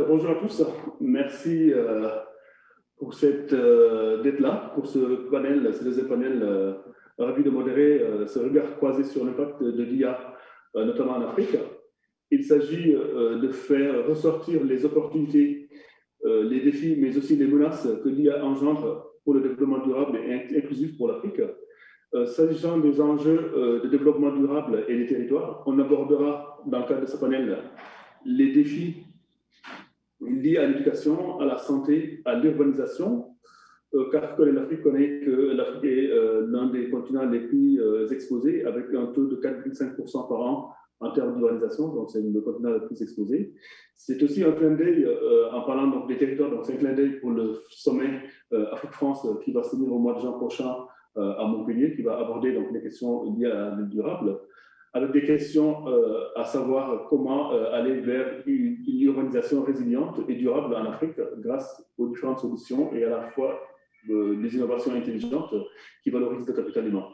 bonjour à tous. Merci pour d'être là pour ce panel, ce deuxième panel. Ravi de modérer ce regard croisé sur l'impact de l'IA, notamment en Afrique. Il s'agit de faire ressortir les opportunités, les défis, mais aussi les menaces que l'IA engendre pour le développement durable et inclusif pour l'Afrique. S'agissant des enjeux de développement durable et des territoires, on abordera dans le cadre de ce panel les défis liés à l'éducation, à la santé, à l'urbanisation, car l'Afrique connaît que l'Afrique est l'un des continents les plus exposés, avec un taux de 4,5% par an en termes d'urbanisation, donc c'est le continent le plus exposé. C'est aussi un clin d'œil, en parlant donc, des territoires, donc c'est un clin d'œil pour le sommet Afrique-France qui va se tenir au mois de juin prochain à Montpellier, qui va aborder donc, les questions liées à l'aide durable, avec des questions à savoir comment aller vers une urbanisation résiliente et durable en Afrique grâce aux différentes solutions et à la fois des innovations intelligentes qui valorisent le capital humain.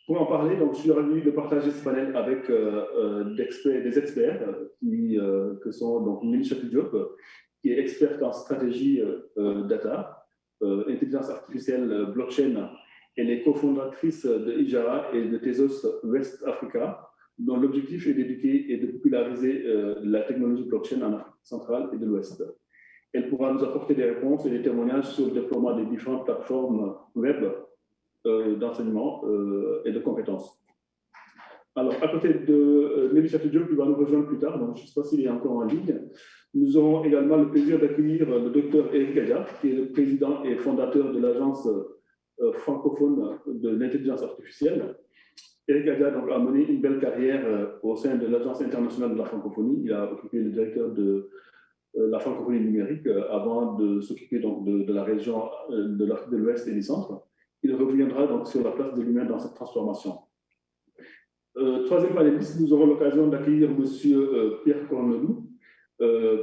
Pour en parler, donc, je suis ravi de partager ce panel avec des experts que sont donc Mélisha Diop, qui est experte en stratégie data, intelligence artificielle, blockchain. Elle est cofondatrice de Ijara et de Tezos West Africa, dont l'objectif est d'éduquer et de populariser la technologie blockchain en Afrique centrale et de l'Ouest. Elle pourra nous apporter des réponses et des témoignages sur le déploiement des différentes plateformes web d'enseignement et de compétences. Alors, à côté de Mélisha Diop, qui va nous rejoindre plus tard, donc je ne sais pas s'il est encore en ligne, nous aurons également le plaisir d'accueillir le docteur Eric Adja, qui est le président et fondateur de l'agence francophone de l'intelligence artificielle. Eric Adja a mené une belle carrière au sein de l'Agence internationale de la francophonie. Il a occupé le directeur de la francophonie numérique avant de s'occuper de la région de l'Afrique de l'Ouest et du Centre. Il reviendra donc sur la place de l'humain dans cette transformation. Troisième panéliste, nous aurons l'occasion d'accueillir M. Pierre Cornelou.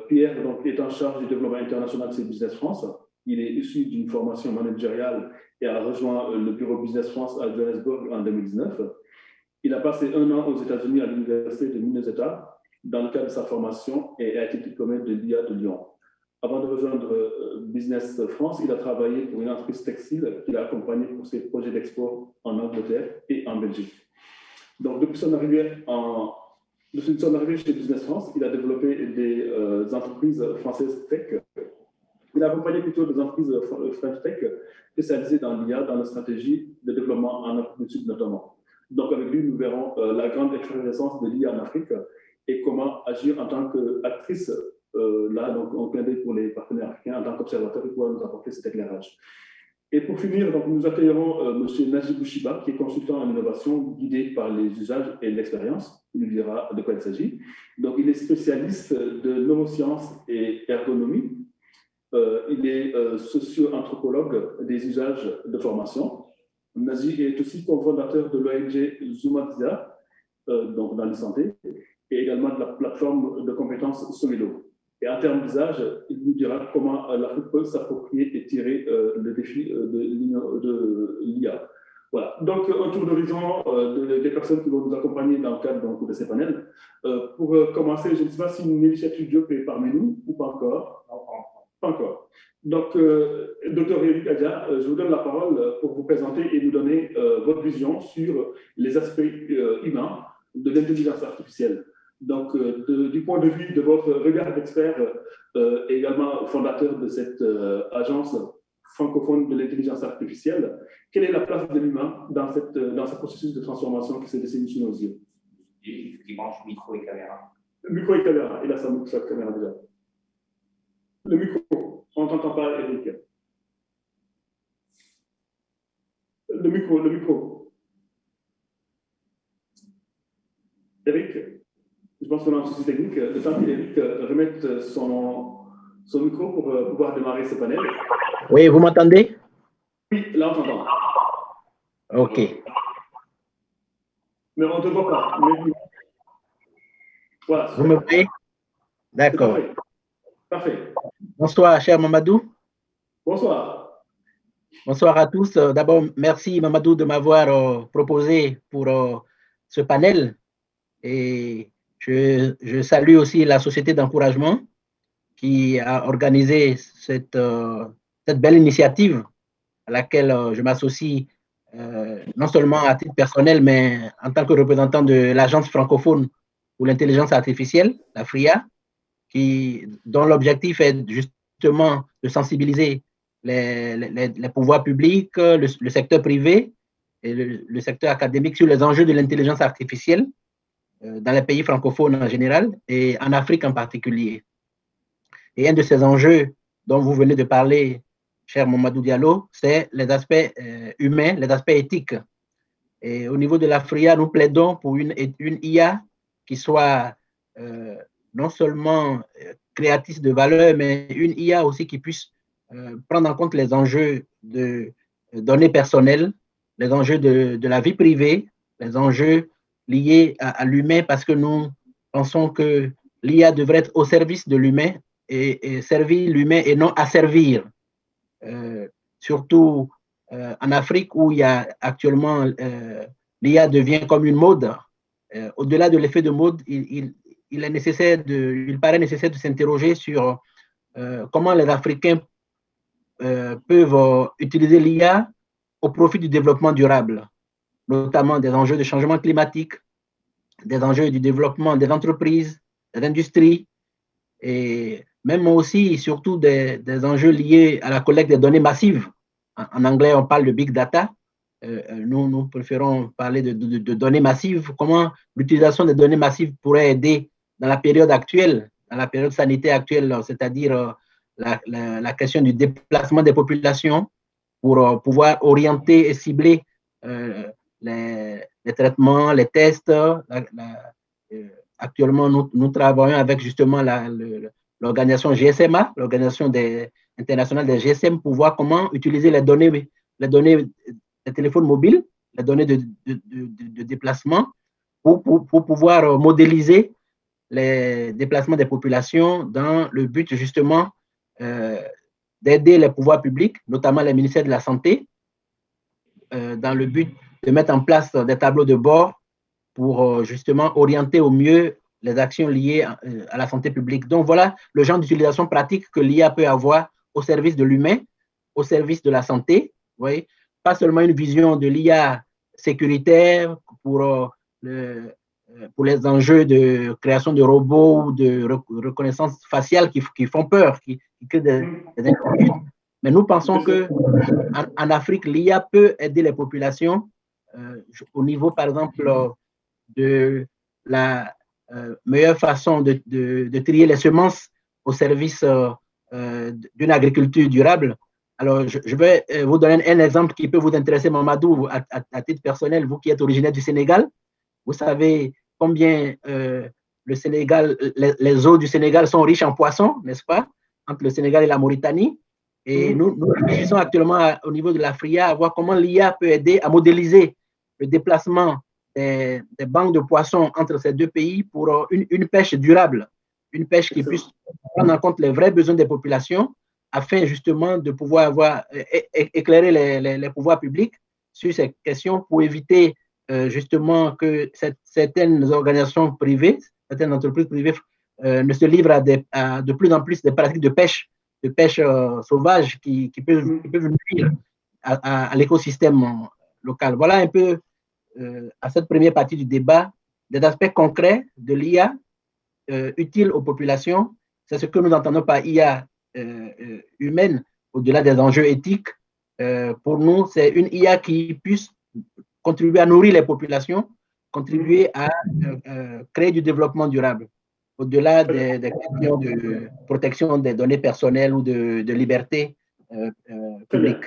Pierre donc, est en charge du développement international chez Business France. Il est issu d'une formation managériale et a rejoint le bureau Business France à Johannesburg en 2019. Il a passé 1 an aux États-Unis à l'Université de Minnesota dans le cadre de sa formation et a été diplômé de l'IA de Lyon. Avant de rejoindre Business France, il a travaillé pour une entreprise textile qu'il a accompagnée pour ses projets d'export en Angleterre et en Belgique. Donc, depuis son arrivée chez Business France, il a développé des entreprises françaises tech. Il a accompagné plutôt des entreprises French Tech spécialisées dans l'IA, dans la stratégie de développement en Afrique du Sud notamment. Donc, avec lui, nous verrons la grande effervescence de l'IA en Afrique et comment agir en tant qu'actrice, là, donc, on clin d'œil pour les partenaires africains, en tant qu'observateur, qui pourra nous apporter cet éclairage. Et pour finir, donc, nous accueillerons M. Najib Bouchiba, qui est consultant en innovation, guidé par les usages et l'expérience. Il nous dira de quoi il s'agit. Donc, il est spécialiste de neurosciences et ergonomie. Il est socio-anthropologue des usages de formation. Naji est aussi cofondateur de l'ONG Zumatiza, donc dans la santé, et également de la plateforme de compétences Somedo. Et en termes d'usage, il nous dira comment l'Afrique peut s'approprier et tirer le défi de l'IA. Voilà, donc un tour d'horizon des personnes qui vont nous accompagner dans le cadre donc, de ces panels. Pour commencer, je ne sais pas si Mélisha Diop est parmi nous ou pas encore. Pas encore. Donc, Dr Eric Adja, je vous donne la parole pour vous présenter et nous donner votre vision sur les aspects humains de l'intelligence artificielle. Donc, du point de vue de votre regard d'expert et également fondateur de cette agence francophone de l'intelligence artificielle, quelle est la place de l'humain dans ce processus de transformation qui se dessine sous nos yeux? Effectivement, micro et caméra. Le micro et caméra, il a sa caméra déjà. Le micro, on ne t'entend pas, Eric. Le micro. Eric, je pense qu'on a un souci technique. Le temps qu'Eric remette son micro pour pouvoir démarrer ce panel. Oui, vous m'entendez? Oui, là on t'entend. OK. Mais on ne te voit pas. Mais... Voilà. Vous me voyez? D'accord. Parfait. Bonsoir, cher Mamadou. Bonsoir. Bonsoir à tous. D'abord, merci Mamadou de m'avoir proposé pour ce panel. Et je salue aussi la société d'encouragement qui a organisé cette belle initiative à laquelle je m'associe non seulement à titre personnel, mais en tant que représentant de l'Agence francophone pour l'intelligence artificielle, la FRIA, dont l'objectif est justement de sensibiliser les pouvoirs publics, le secteur privé et le secteur académique sur les enjeux de l'intelligence artificielle dans les pays francophones en général et en Afrique en particulier. Et un de ces enjeux dont vous venez de parler, cher Mamadou Diallo, c'est les aspects humains, les aspects éthiques. Et au niveau de la FRIA, nous plaidons pour une IA qui soit non seulement créatrice de valeur, mais une IA aussi qui puisse prendre en compte les enjeux de données personnelles, les enjeux de la vie privée, les enjeux liés à l'humain, parce que nous pensons que l'IA devrait être au service de l'humain et servir l'humain et non asservir. Surtout en Afrique où il y a actuellement l'IA devient comme une mode. Au-delà de l'effet de mode, il paraît nécessaire de s'interroger sur comment les Africains peuvent utiliser l'IA au profit du développement durable, notamment des enjeux de changement climatique, des enjeux du développement des entreprises, des industries, et même aussi et surtout des enjeux liés à la collecte des données massives. En anglais, on parle de big data. Nous préférons parler de données massives. Comment l'utilisation des données massives pourrait aider dans la période actuelle, dans la période sanitaire actuelle, c'est-à-dire la question du déplacement des populations pour pouvoir orienter et cibler les traitements, les tests. Actuellement, nous travaillons avec justement l'organisation GSMA, l'organisation internationale des GSM, pour voir comment utiliser les données des téléphones mobiles, les données de déplacement, pour pouvoir modéliser les déplacements des populations dans le but justement d'aider les pouvoirs publics, notamment les ministères de la Santé, dans le but de mettre en place des tableaux de bord pour justement orienter au mieux les actions liées à la santé publique. Donc voilà le genre d'utilisation pratique que l'IA peut avoir au service de l'humain, au service de la santé. Vous voyez, pas seulement une vision de l'IA sécuritaire pour les enjeux de création de robots ou de reconnaissance faciale qui font peur, qui créent des inquiétudes. Mais nous pensons qu'en Afrique, l'IA peut aider les populations au niveau, par exemple, de la meilleure façon de trier les semences au service d'une agriculture durable. Alors, je vais vous donner un exemple qui peut vous intéresser, Mamadou, à titre personnel, vous qui êtes originaire du Sénégal. Vous savez combien le Sénégal, les eaux du Sénégal sont riches en poissons, n'est-ce pas, entre le Sénégal et la Mauritanie. Et nous réfléchissons actuellement au niveau de la FRIA à voir comment l'IA peut aider à modéliser le déplacement des banques de poissons entre ces deux pays pour une pêche durable, une pêche qui puisse prendre en compte les vrais besoins des populations afin justement de pouvoir éclairer les pouvoirs publics sur ces questions pour éviter justement que certaines organisations privées, certaines entreprises privées ne se livrent à de plus en plus des pratiques de pêche sauvage qui peuvent nuire à l'écosystème local. Voilà un peu à cette première partie du débat des aspects concrets de l'IA utile aux populations. C'est ce que nous entendons par IA humaine, au-delà des enjeux éthiques. Pour nous, c'est une IA qui puisse contribuer à nourrir les populations, contribuer à créer du développement durable, au-delà des questions de protection des données personnelles ou de liberté publique.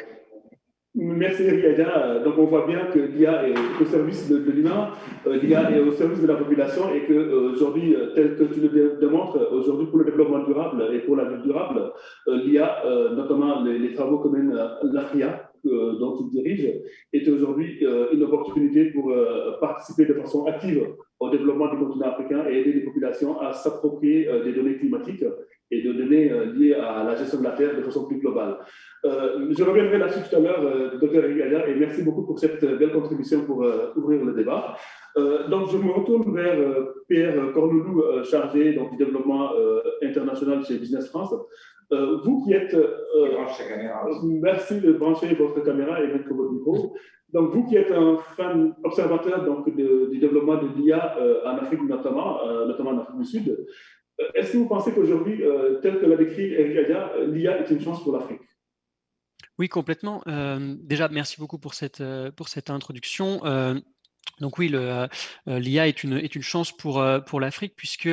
Merci Riyadja. Donc on voit bien que l'IA est au service de l'humain, l'IA est au service de la population et qu'aujourd'hui, tel que tu le démontres, aujourd'hui pour le développement durable et pour la vie durable, l'IA, notamment les travaux que mène l'AFRIA, dont tu diriges, est aujourd'hui une opportunité pour participer de façon active au développement du continent africain et aider les populations à s'approprier des données climatiques et de données liées à la gestion de la Terre de façon plus globale. Je reviendrai là-dessus tout à l'heure, Dr. Erigadia, et merci beaucoup pour cette belle contribution pour ouvrir le débat. Donc, je me retourne vers Pierre Cornoulou, chargé donc, du développement international chez Business France. Vous qui êtes... merci de brancher votre caméra et mettre votre micro. Donc, vous qui êtes un fan observateur donc, du développement de l'IA en Afrique notamment en Afrique du Sud, est-ce que vous pensez qu'aujourd'hui, tel que l'a décrit Eric Adia, l'IA est une chance pour l'Afrique? Oui, complètement. Déjà, merci beaucoup pour cette introduction. Donc oui, l'IA est une chance pour l'Afrique puisque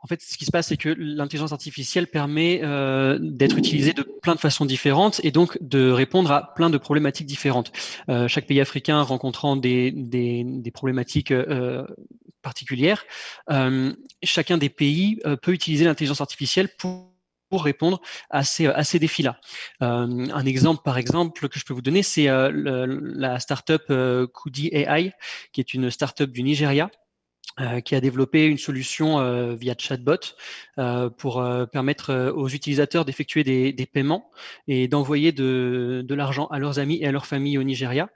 en fait, ce qui se passe, c'est que l'intelligence artificielle permet d'être utilisée de plein de façons différentes et donc de répondre à plein de problématiques différentes. Chaque pays africain rencontrant des problématiques particulières, chacun des pays peut utiliser l'intelligence artificielle pour répondre à ces défis-là. Un exemple, par exemple, que je peux vous donner, c'est la startup Kudi AI, qui est une startup du Nigeria, qui a développé une solution via chatbot pour permettre aux utilisateurs d'effectuer des paiements et d'envoyer de l'argent à leurs amis et à leurs familles au Nigeria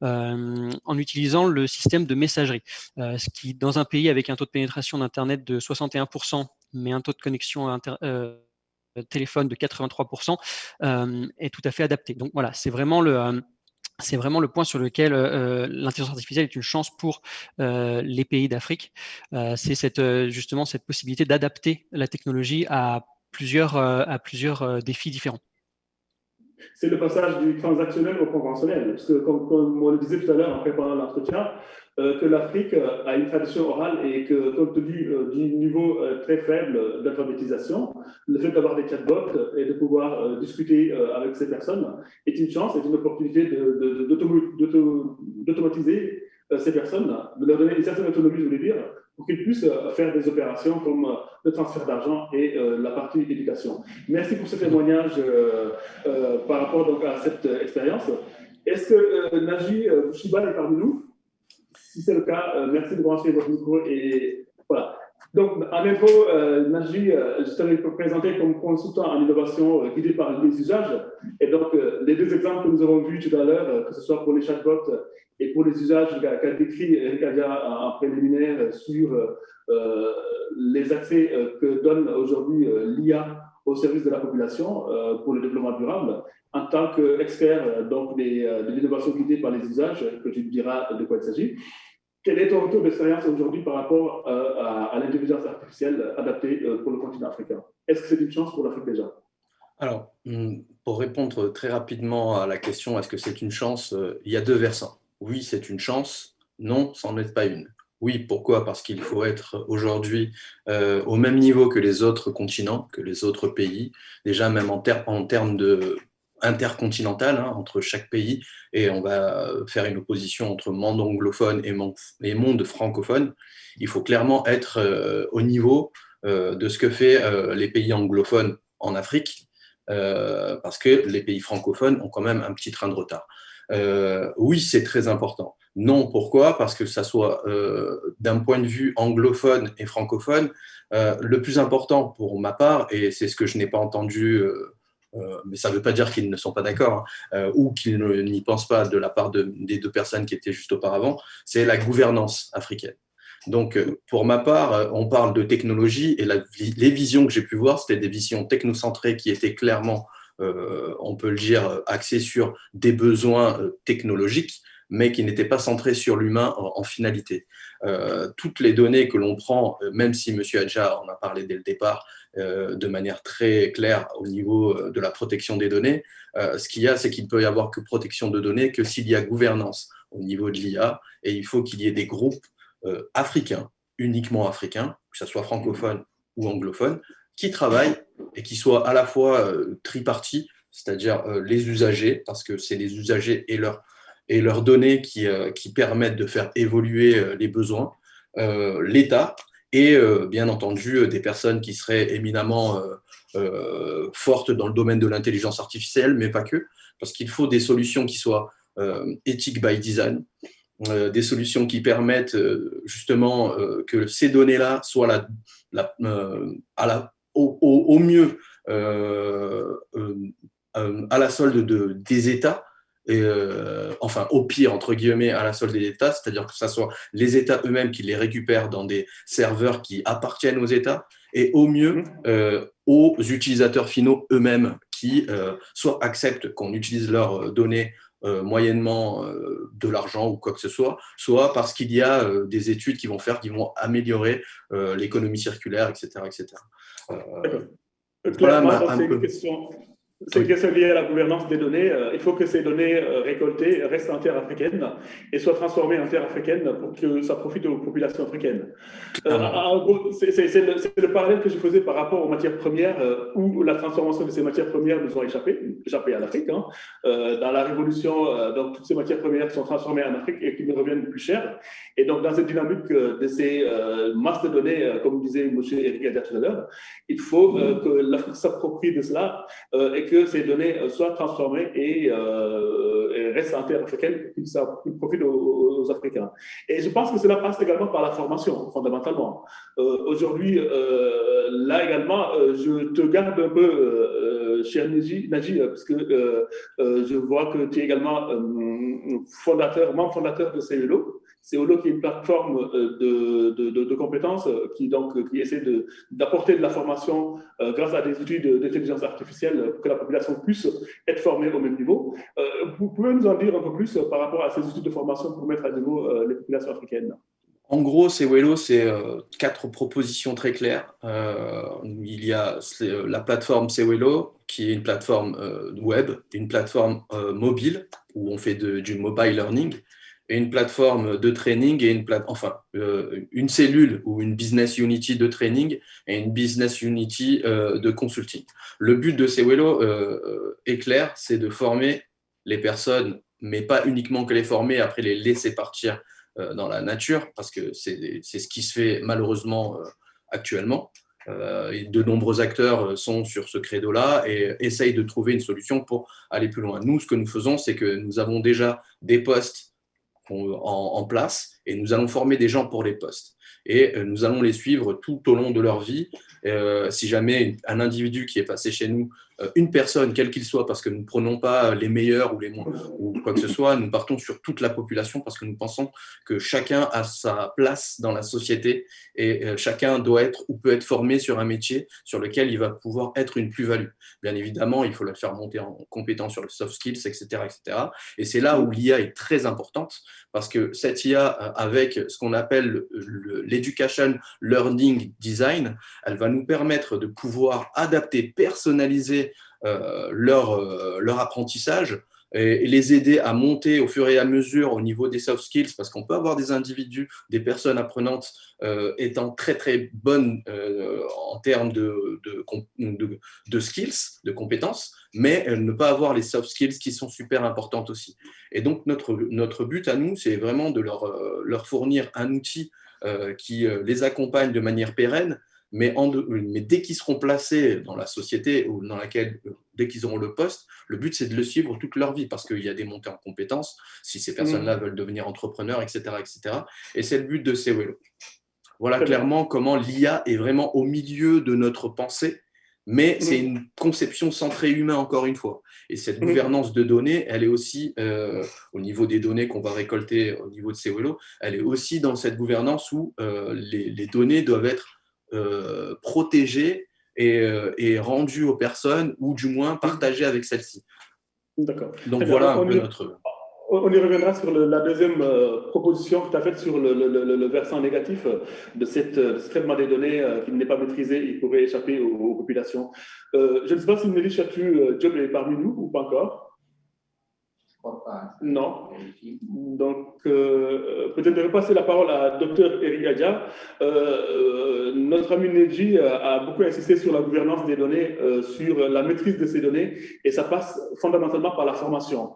en utilisant le système de messagerie. Ce qui, dans un pays avec un taux de pénétration d'Internet de 61%, mais un taux de connexion téléphone de 83%, est tout à fait adapté. Donc voilà, c'est vraiment le point sur lequel l'intelligence artificielle est une chance pour les pays d'Afrique. C'est justement cette possibilité d'adapter la technologie à plusieurs défis différents. C'est le passage du transactionnel au conventionnel. Parce que, comme on le disait tout à l'heure en préparant l'entretien, que l'Afrique a une tradition orale et que, compte tenu du niveau très faible d'alphabétisation, le fait d'avoir des chatbots et de pouvoir discuter avec ces personnes est une chance, est une opportunité d'automatiser ces personnes, de leur donner une certaine autonomie, je voulais dire, pour qu'ils puissent faire des opérations comme le transfert d'argent et la partie éducation. Merci pour ce témoignage par rapport donc, à cette expérience. Est-ce que Naji Bouchiba est parmi nous? Si c'est le cas, merci de brancher votre micro et voilà. Donc, en info, Naji, je t'avais présenté comme consultant en innovation guidé par les usages. Et donc, les deux exemples que nous avons vus tout à l'heure, que ce soit pour les chatbots et pour les usages qu'a décrit Eric Adia en préliminaire sur les accès que donne aujourd'hui l'IA au service de la population pour le développement durable, en tant qu'expert donc de l'innovation guidée par les usages, que tu diras de quoi il s'agit. Quel est ton retour d'expérience aujourd'hui par rapport à l'intelligence artificielle adaptée pour le continent africain? Est-ce que c'est une chance pour l'Afrique déjà? Alors, pour répondre très rapidement à la question, est-ce que c'est une chance? Il y a deux versants. Oui, c'est une chance. Non, c'en est pas une. Oui, pourquoi? Parce qu'il faut être aujourd'hui au même niveau que les autres continents, que les autres pays, déjà même en termes de intercontinental entre chaque pays, et on va faire une opposition entre monde anglophone et monde francophone. Il faut clairement être au niveau de ce que fait les pays anglophones en Afrique, parce que les pays francophones ont quand même un petit train de retard. Oui, c'est très important. Non, pourquoi? Parce que ça soit d'un point de vue anglophone et francophone, le plus important pour ma part, et c'est ce que je n'ai pas entendu, mais ça ne veut pas dire qu'ils ne sont pas d'accord, ou qu'ils n'y pensent pas de la part des deux personnes qui étaient juste auparavant, c'est la gouvernance africaine. Donc, pour ma part, on parle de technologie et les visions que j'ai pu voir, c'était des visions technocentrées qui étaient clairement, on peut le dire, axées sur des besoins technologiques, mais qui n'étaient pas centrés sur l'humain en finalité. Toutes les données que l'on prend, même si M. Adja en a parlé dès le départ, de manière très claire au niveau de la protection des données, ce qu'il y a, c'est qu'il ne peut y avoir que protection de données que s'il y a gouvernance au niveau de l'IA, et il faut qu'il y ait des groupes africains, uniquement africains, que ce soit francophone ou anglophone, qui travaillent et qui soient à la fois tripartis, c'est-à-dire les usagers, parce que c'est les usagers et leurs données qui permettent de faire évoluer les besoins, l'État et bien entendu des personnes qui seraient éminemment fortes dans le domaine de l'intelligence artificielle, mais pas que, parce qu'il faut des solutions qui soient ethiques by design, des solutions qui permettent justement que ces données-là soient au mieux à la solde des États, enfin au pire entre guillemets à la solde des États, c'est-à-dire que ce soit les États eux-mêmes qui les récupèrent dans des serveurs qui appartiennent aux États, et au mieux aux utilisateurs finaux eux-mêmes qui soit acceptent qu'on utilise leurs données moyennement de l'argent ou quoi que ce soit parce qu'il y a des études qui vont améliorer l'économie circulaire, etc. etc. Clairement, Voilà donc un c'est une peu. question. C'est une question liée à la gouvernance des données. Il faut que ces données récoltées restent en terre africaine et soient transformées en terre africaine pour que ça profite aux populations africaines. En gros, c'est le parallèle que je faisais par rapport aux matières premières où la transformation de ces matières premières nous ont échappé à l'Afrique. Hein. Dans la révolution, donc toutes ces matières premières sont transformées en Afrique et qui nous reviennent plus cher. Et donc, dans cette dynamique de ces masses de données, comme disait M. Eric Adja tout à l'heure, il faut que l'Afrique s'approprie de cela et que ces données soient transformées et restent en terre africaine pour que ça profite aux Africains. Et je pense que cela passe également par la formation, fondamentalement. Aujourd'hui, là également, je te garde un peu, cher Naji, parce que je vois que tu es également membre fondateur de CELO. CELO qui est une plateforme de compétences qui essaie d'apporter de la formation grâce à des outils d'intelligence artificielle pour que la population puisse être formée au même niveau. Vous pouvez nous en dire un peu plus par rapport à ces outils de formation pour mettre à niveau les populations africaines? En gros, Sewelo, c'est 4 propositions très claires. Il y a la plateforme Sewelo, qui est une plateforme web, une plateforme mobile, où on fait du mobile learning, et une plateforme de training, et une cellule ou une business unity de training et une business unity de consulting. Le but de Sewelo est clair, c'est de former les personnes, mais pas uniquement que les former, après les laisser partir dans la nature, parce que c'est ce qui se fait malheureusement actuellement. Et de nombreux acteurs sont sur ce credo-là et essayent de trouver une solution pour aller plus loin. Nous, ce que nous faisons, c'est que nous avons déjà des postes en place et nous allons former des gens pour les postes. Et nous allons les suivre tout au long de leur vie. Si jamais un individu qui est passé chez nous, une personne, quel qu'il soit, parce que nous ne prenons pas les meilleurs ou les moins, ou quoi que ce soit, nous partons sur toute la population parce que nous pensons que chacun a sa place dans la société et chacun doit être ou peut être formé sur un métier sur lequel il va pouvoir être une plus-value. Bien évidemment, il faut le faire monter en compétence sur le soft skills, etc., etc. Et c'est là où l'IA est très importante parce que cette IA, avec ce qu'on appelle l'Education Learning Design, elle va nous permettre de pouvoir adapter, personnaliser leur apprentissage et les aider à monter au fur et à mesure au niveau des soft skills, parce qu'on peut avoir des individus, des personnes apprenantes étant très très bonnes en termes de skills, de compétences, mais ne pas avoir les soft skills qui sont super importantes aussi. Et donc notre but à nous, c'est vraiment de leur fournir un outil qui les accompagne de manière pérenne, mais dès qu'ils seront placés dans la société ou dans laquelle, dès qu'ils auront le poste, le but c'est de le suivre toute leur vie parce qu'il y a des montées en compétences, si ces personnes-là veulent devenir entrepreneurs, etc., etc. Et c'est le but de Sewelo. Voilà clairement comment l'IA est vraiment au milieu de notre pensée, mais c'est une conception centrée humain encore une fois. Et cette gouvernance de données, elle est aussi, au niveau des données qu'on va récolter au niveau de Sewelo, elle est aussi dans cette gouvernance où les données doivent être protégées et rendues aux personnes, ou du moins partagées avec celles-ci. D'accord. Donc voilà un peu notre... On y reviendra sur la deuxième proposition que tu as faite sur le versant négatif de ce traitement des données qui n'est pas maîtrisé et qui pourrait échapper aux populations. Je ne sais pas si Nelly Chatu Diop est parmi nous ou pas encore. Je crois pas. Non. Donc, peut-être de repasser la parole à Dr Eric Adja. Notre ami Neji a beaucoup insisté sur la gouvernance des données, sur la maîtrise de ces données, et ça passe fondamentalement par la formation.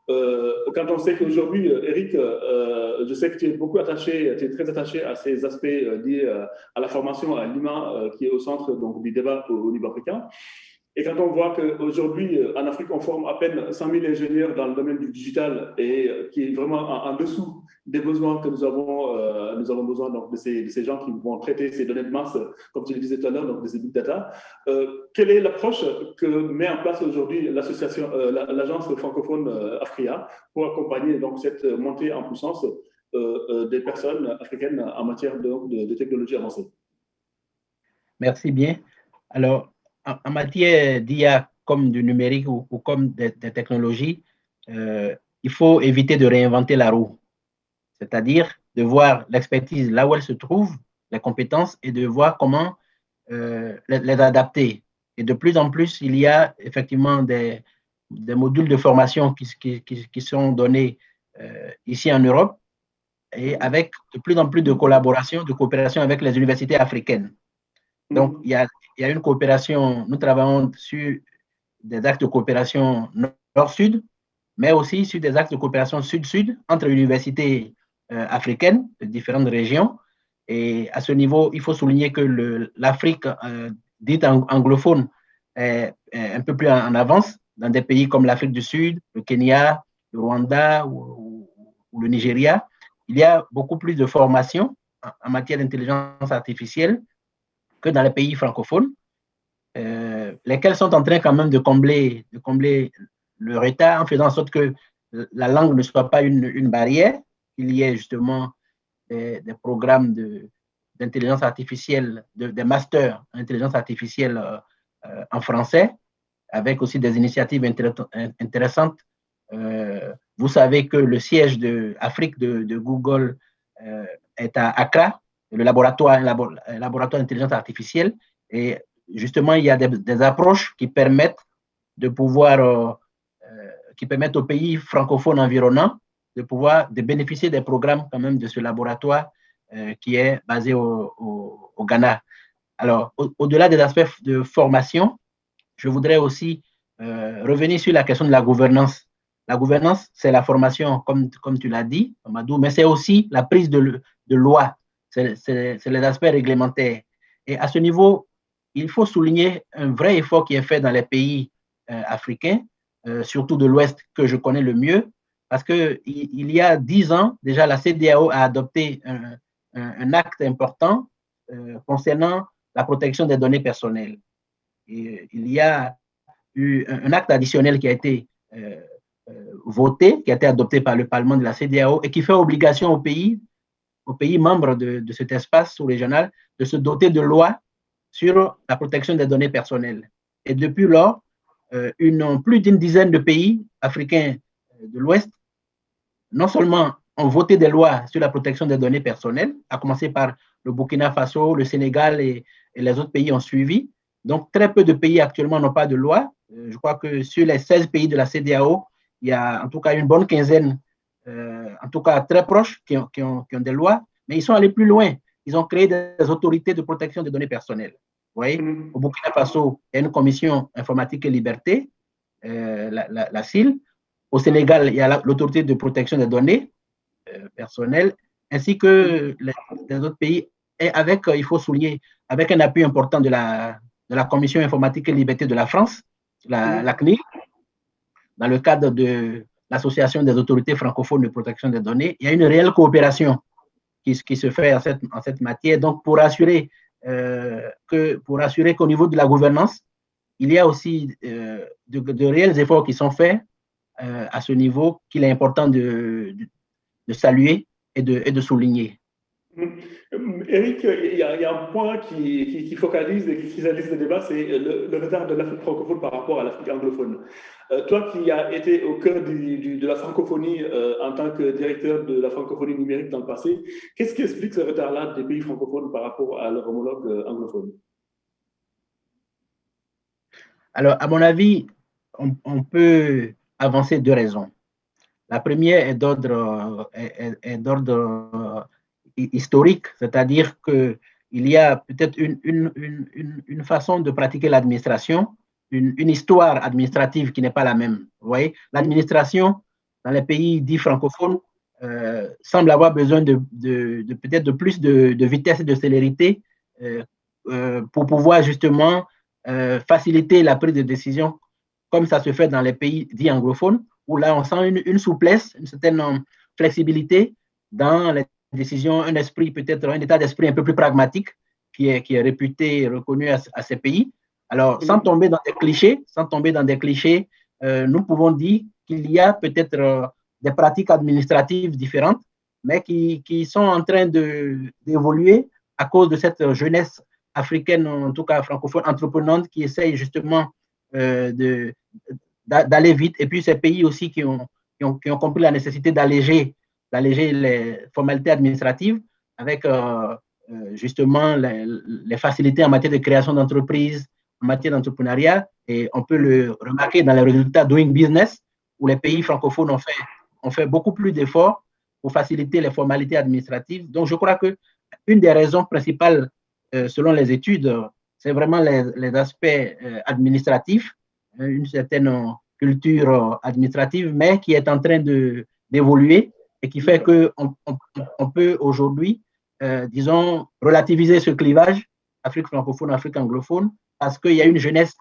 Quand on sait qu'aujourd'hui, Eric, je sais que tu es très attaché à ces aspects liés à la formation, à l'IMA, qui est au centre donc, du débat au niveau africain. Et quand on voit qu'aujourd'hui, en Afrique, on forme à peine 100 000 ingénieurs dans le domaine du digital et qui est vraiment en dessous des besoins que nous avons besoin donc, de ces gens qui vont traiter ces données de masse, comme tu le disais tout à l'heure, donc de ces big data. Quelle est l'approche que met en place aujourd'hui l'association, l'agence francophone Afria pour accompagner donc, cette montée en puissance des personnes africaines en matière de technologie avancée? Merci bien. Alors, en matière d'IA comme du numérique ou comme des technologies, il faut éviter de réinventer la roue. C'est-à-dire de voir l'expertise là où elle se trouve, les compétences, et de voir comment les adapter. Et de plus en plus, il y a effectivement des modules de formation qui sont donnés ici en Europe et avec de plus en plus de collaboration, de coopération avec les universités africaines. Donc, il y a une coopération, nous travaillons sur des actes de coopération nord-sud, mais aussi sur des actes de coopération sud-sud entre universités africaines de différentes régions. Et à ce niveau, il faut souligner que l'Afrique dite anglophone est un peu plus en avance dans des pays comme l'Afrique du Sud, le Kenya, le Rwanda ou le Nigeria. Il y a beaucoup plus de formation en matière d'intelligence artificielle que dans les pays francophones, lesquels sont en train quand même de combler le retard en faisant en sorte que la langue ne soit pas une barrière, qu'il y ait justement des programmes d'intelligence artificielle, des masters en intelligence artificielle en français, avec aussi des initiatives intéressantes. Vous savez que le siège de Afrique de Google est à Accra, le laboratoire d'intelligence artificielle. Et justement, il y a des approches qui permettent de pouvoir, qui permettent aux pays francophones environnants de bénéficier des programmes quand même de ce laboratoire qui est basé au Ghana. Alors, au-delà des aspects de formation, je voudrais aussi revenir sur la question de la gouvernance. La gouvernance, c'est la formation, comme tu l'as dit, Amadou, mais c'est aussi la prise de loi, c'est les aspects réglementaires. Et à ce niveau, il faut souligner un vrai effort qui est fait dans les pays africains, surtout de l'Ouest que je connais le mieux, parce qu'il y a 10 ans, déjà, la CEDEAO a adopté un acte important concernant la protection des données personnelles. Et il y a eu un acte additionnel qui a été voté, qui a été adopté par le Parlement de la CEDEAO et qui fait obligation aux pays membres de cet espace sous-régional de se doter de lois sur la protection des données personnelles. Et depuis lors, plus d'une dizaine de pays africains de l'Ouest non seulement ont voté des lois sur la protection des données personnelles, à commencer par le Burkina Faso, le Sénégal et les autres pays ont suivi. Donc, très peu de pays actuellement n'ont pas de loi. Je crois que sur les 16 pays de la CEDEAO, il y a en tout cas une bonne quinzaine, en tout cas très proches, qui ont des lois, mais ils sont allés plus loin. Ils ont créé des autorités de protection des données personnelles. Vous voyez, au Burkina Faso, il y a une commission informatique et liberté, la CIL. Au Sénégal, il y a l'autorité de protection des données personnelles, ainsi que les autres pays, et avec, il faut souligner, avec un appui important de la commission informatique et liberté de la France, la CNIL, dans le cadre de l'Association des autorités francophones de protection des données. Il y a une réelle coopération qui se fait en cette matière. Donc, pour assurer qu'au niveau de la gouvernance, il y a aussi de réels efforts qui sont faits à ce niveau qu'il est important de saluer et de souligner. Eric, il y a un point qui focalise et qui cristalise le débat, c'est le retard de l'Afrique francophone par rapport à l'Afrique anglophone. Toi qui as été au cœur de la francophonie en tant que directeur de la francophonie numérique dans le passé, qu'est-ce qui explique ce retard-là des pays francophones par rapport à leur homologue anglophone? Alors, à mon avis, on peut avancer deux raisons. La première est d'ordre historique, c'est-à-dire qu'il y a peut-être une façon de pratiquer l'administration, une histoire administrative qui n'est pas la même. Vous voyez, l'administration dans les pays dits francophones semble avoir besoin peut-être de plus de vitesse et de célérité pour pouvoir justement faciliter la prise de décision comme ça se fait dans les pays dits anglophones, où là, on sent une souplesse, une certaine flexibilité dans les décisions, un esprit, peut-être un état d'esprit un peu plus pragmatique qui est réputé et reconnu à ces pays. Alors, sans tomber dans des clichés, nous pouvons dire qu'il y a peut-être des pratiques administratives différentes, mais qui sont en train d'évoluer à cause de cette jeunesse africaine, en tout cas francophone, entreprenante, qui essaye justement d'aller vite. Et puis ces pays aussi qui ont compris la nécessité d'alléger les formalités administratives avec justement les facilités en matière de création d'entreprises, en matière d'entrepreneuriat. Et on peut le remarquer dans les résultats Doing Business, où les pays francophones ont fait beaucoup plus d'efforts pour faciliter les formalités administratives. Donc, je crois qu'une des raisons principales, selon les études, c'est vraiment les aspects administratifs, une certaine culture administrative, mais qui est en train d'évoluer et qui fait qu'on peut aujourd'hui, disons, relativiser ce clivage Afrique francophone, Afrique anglophone, parce qu'il y a une jeunesse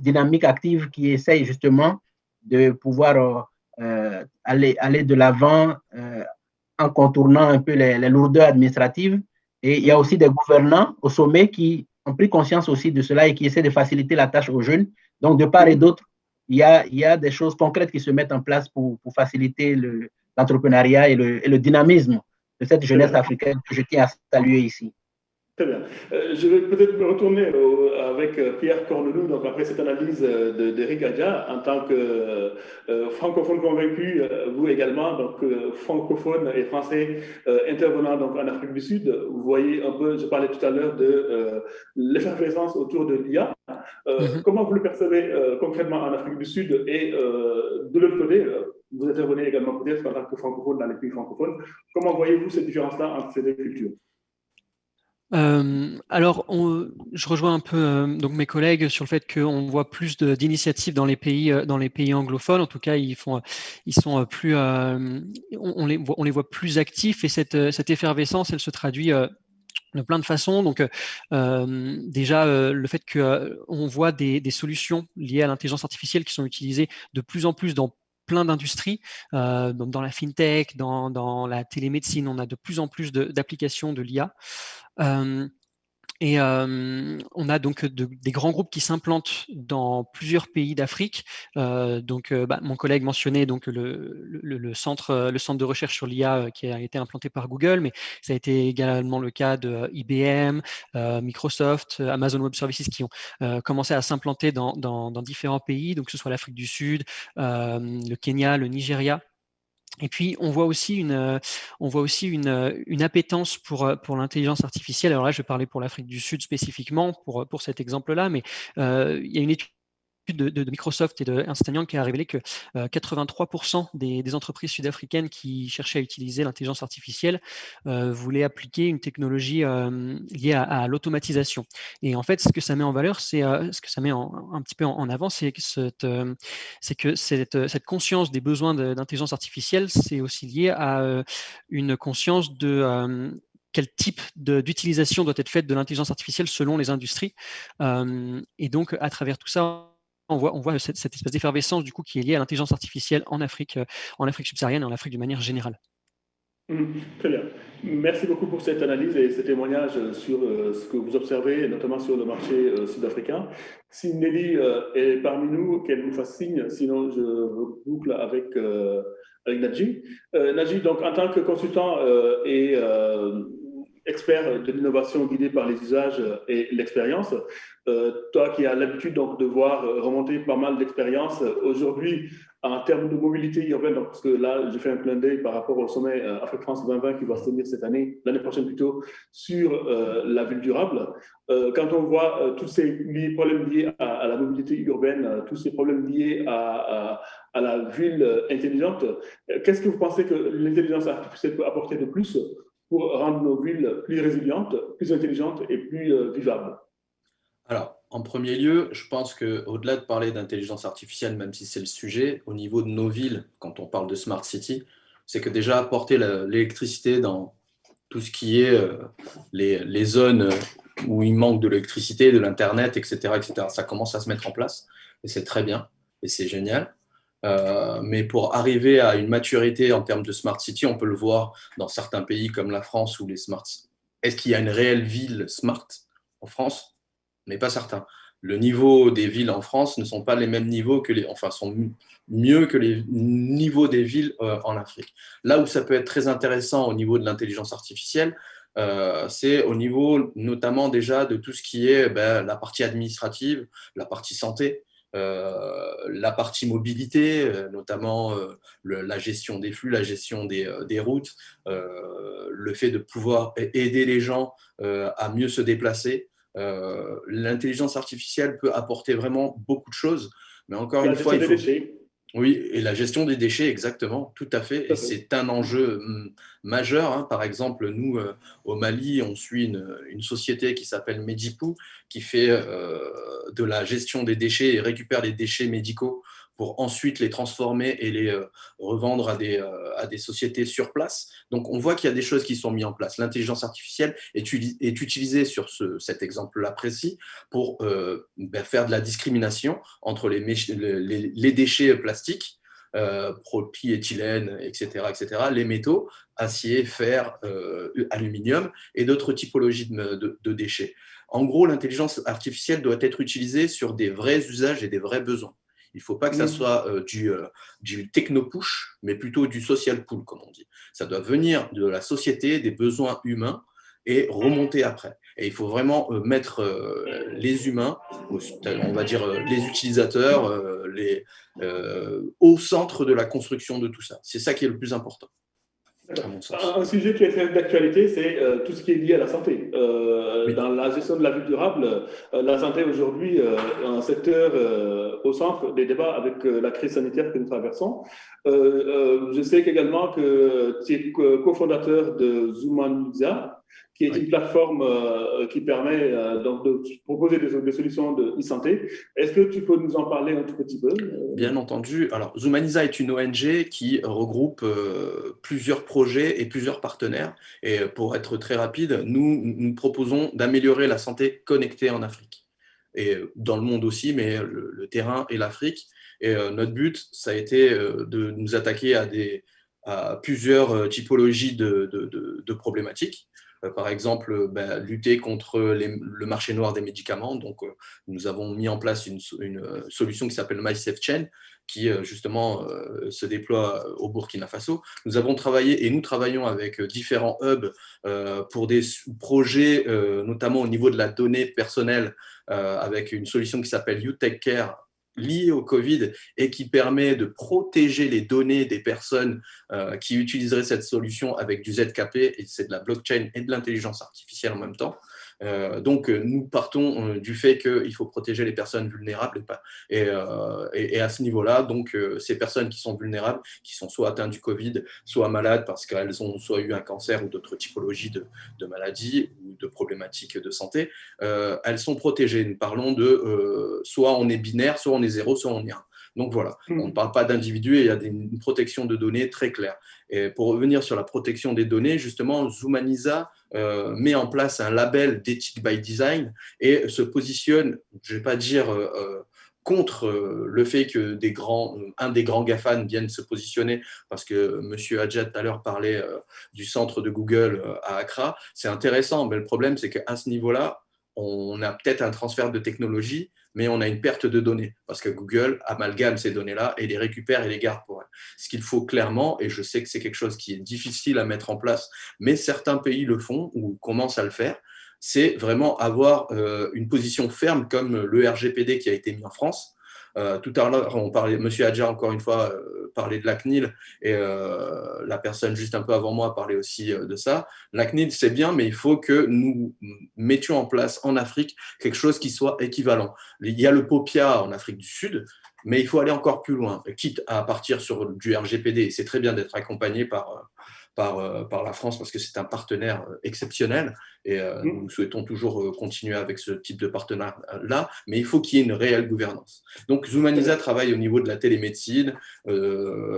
dynamique, active, qui essaye justement de pouvoir aller de l'avant en contournant un peu les lourdeurs administratives. Et il y a aussi des gouvernants au sommet qui ont pris conscience aussi de cela et qui essaient de faciliter la tâche aux jeunes. Donc, de part et d'autre, il y a des choses concrètes qui se mettent en place pour faciliter l'entrepreneuriat et le dynamisme de cette jeunesse africaine que je tiens à saluer ici. Très bien. Je vais peut-être me retourner avec Pierre Corneloup, donc après cette analyse d'Éric Adja, en tant que francophone convaincu, vous également, donc francophone et français intervenant donc en Afrique du Sud. Vous voyez un peu, je parlais tout à l'heure de l'effervescence autour de l'IA. Comment vous le percevez concrètement en Afrique du Sud et de l'autre côté, vous intervenez également peut-être en tant que francophone dans les pays francophones. Comment voyez-vous cette différence-là entre ces deux cultures? Alors, je rejoins un peu donc mes collègues sur le fait qu'on voit plus d'initiatives dans les pays anglophones. En tout cas, ils sont plus, on les voit plus actifs, et cette effervescence, elle se traduit de plein de façons. Donc, déjà, le fait qu'on voit des solutions liées à l'intelligence artificielle qui sont utilisées de plus en plus dans plein d'industries, dans la fintech, dans la télémédecine, on a de plus en plus d'applications de l'IA. On a donc des grands groupes qui s'implantent dans plusieurs pays d'Afrique. Mon collègue mentionnait donc le centre de recherche sur l'IA qui a été implanté par Google, mais ça a été également le cas de IBM, Microsoft, Amazon Web Services, qui ont commencé à s'implanter dans différents pays, donc que ce soit l'Afrique du Sud, le Kenya, le Nigeria. Et puis, on voit aussi une appétence pour l'intelligence artificielle. Alors là, je vais parler pour l'Afrique du Sud spécifiquement pour cet exemple-là, mais il y a une étude de Microsoft et de Ernst & Young qui a révélé que 83% des entreprises sud-africaines qui cherchaient à utiliser l'intelligence artificielle voulaient appliquer une technologie liée à l'automatisation. Et en fait, ce que ça met en valeur, ce que ça met un petit peu en avant, c'est que cette conscience des besoins d'intelligence artificielle, c'est aussi lié à une conscience de quel type d'utilisation doit être faite de l'intelligence artificielle selon les industries. Et donc, à travers tout ça, on voit cette espèce d'effervescence du coup qui est liée à l'intelligence artificielle en Afrique subsaharienne et en Afrique de manière générale. Très bien. Merci beaucoup pour cette analyse et ce témoignage sur ce que vous observez, notamment sur le marché sud-africain. Si Nelly est parmi nous, qu'elle nous fasse signe, sinon je boucle avec Nadji. Nadji, donc en tant que consultant et expert de l'innovation guidé par les usages et l'expérience, toi qui as l'habitude donc de voir remonter pas mal d'expériences aujourd'hui en termes de mobilité urbaine, donc, parce que là, j'ai fait un clin d'œil par rapport au sommet Afrique France 2020 qui va se tenir l'année prochaine plutôt, sur la ville durable. Quand on voit tous ces problèmes liés à la mobilité urbaine, tous ces problèmes liés à la ville intelligente, qu'est-ce que vous pensez que l'intelligence artificielle peut apporter de plus pour rendre nos villes plus résilientes, plus intelligentes et plus vivables? Alors, en premier lieu, je pense qu'au-delà de parler d'intelligence artificielle, même si c'est le sujet, au niveau de nos villes, quand on parle de Smart City, c'est que déjà apporter l'électricité dans tout ce qui est les zones où il manque de l'électricité, de l'Internet, etc., etc. Ça commence à se mettre en place et c'est très bien et c'est génial. Mais pour arriver à une maturité en termes de smart city, on peut le voir dans certains pays comme la France où les smart. Est-ce qu'il y a une réelle ville smart en France? On n'est pas certain. Le niveau des villes en France ne sont pas les mêmes niveaux que sont mieux que les niveaux des villes en Afrique. Là où ça peut être très intéressant au niveau de l'intelligence artificielle, c'est au niveau notamment déjà de tout ce qui est la partie administrative, la partie santé, la partie mobilité, notamment la gestion des flux, la gestion des routes, le fait de pouvoir aider les gens à mieux se déplacer. L'intelligence artificielle peut apporter vraiment beaucoup de choses, mais encore une fois, il faut... Oui, et la gestion des déchets, exactement, tout à fait. Et c'est un enjeu majeur. Hein. Par exemple, nous, au Mali, on suit une société qui s'appelle Medipou, qui fait de la gestion des déchets et récupère les déchets médicaux pour ensuite les transformer et les revendre à des sociétés sur place. Donc, on voit qu'il y a des choses qui sont mises en place. L'intelligence artificielle est utilisée sur cet exemple-là précis pour faire de la discrimination entre les déchets plastiques, polyéthylène, etc., les métaux, acier, fer, aluminium et d'autres typologies de déchets. En gros, l'intelligence artificielle doit être utilisée sur des vrais usages et des vrais besoins. Il ne faut pas que ça soit du techno-push, mais plutôt du social pull, comme on dit. Ça doit venir de la société, des besoins humains, et remonter après. Et il faut vraiment mettre les humains, on va dire les utilisateurs, au centre de la construction de tout ça. C'est ça qui est le plus important. Un sujet qui est très d'actualité, c'est tout ce qui est lié à la santé. Oui. Dans la gestion de la ville durable, la santé aujourd'hui est un secteur au centre des débats avec la crise sanitaire que nous traversons. Je sais également que tu es cofondateur de Zoomaniza, qui est une plateforme qui permet donc de proposer des solutions de e-santé. Est-ce que tu peux nous en parler un tout petit peu? Bien entendu. Alors, Zoomaniza est une ONG qui regroupe plusieurs projets et plusieurs partenaires. Et pour être très rapide, nous proposons d'améliorer la santé connectée en Afrique. Et dans le monde aussi, mais le terrain et l'Afrique. Et notre but, ça a été de nous attaquer à plusieurs typologies de problématiques. Par exemple, lutter contre le marché noir des médicaments. Donc, nous avons mis en place une solution qui s'appelle MySafeChain, qui justement se déploie au Burkina Faso. Nous travaillons avec différents hubs pour des projets, notamment au niveau de la donnée personnelle, avec une solution qui s'appelle You Take Care, lié au Covid et qui permet de protéger les données des personnes qui utiliseraient cette solution avec du ZKP, et c'est de la blockchain et de l'intelligence artificielle en même temps. Donc, nous partons du fait qu'il faut protéger les personnes vulnérables et à ce niveau-là, donc ces personnes qui sont vulnérables, qui sont soit atteintes du Covid, soit malades parce qu'elles ont soit eu un cancer ou d'autres typologies de maladies ou de problématiques de santé, elles sont protégées. Nous parlons de soit on est binaire, soit on est 0, soit on est 1. Donc voilà, on ne parle pas d'individus et il y a une protection de données très claire. Et pour revenir sur la protection des données, justement, Zoomaniza met en place un label d'éthique by design et se positionne, je ne vais pas dire contre le fait que un des grands GAFAN vienne se positionner, parce que M. Hadjat tout à l'heure parlait du centre de Google à Accra. C'est intéressant, mais le problème, c'est qu'à ce niveau-là, on a peut-être un transfert de technologie, mais on a une perte de données, parce que Google amalgame ces données-là et les récupère et les garde pour elle. Ce qu'il faut clairement, et je sais que c'est quelque chose qui est difficile à mettre en place, mais certains pays le font ou commencent à le faire, c'est vraiment avoir une position ferme comme le RGPD qui a été mis en France. Tout à l'heure, M. Hadja, encore une fois, parlait de la CNIL et la personne juste un peu avant moi parlait aussi de ça. La CNIL, c'est bien, mais il faut que nous mettions en place en Afrique quelque chose qui soit équivalent. Il y a le POPIA en Afrique du Sud, mais il faut aller encore plus loin, quitte à partir sur du RGPD. C'est très bien d'être accompagné par par la France parce que c'est un partenaire exceptionnel et nous souhaitons toujours continuer avec ce type de partenariat-là, mais il faut qu'il y ait une réelle gouvernance. Donc Zoomaniza travaille au niveau de la télémédecine,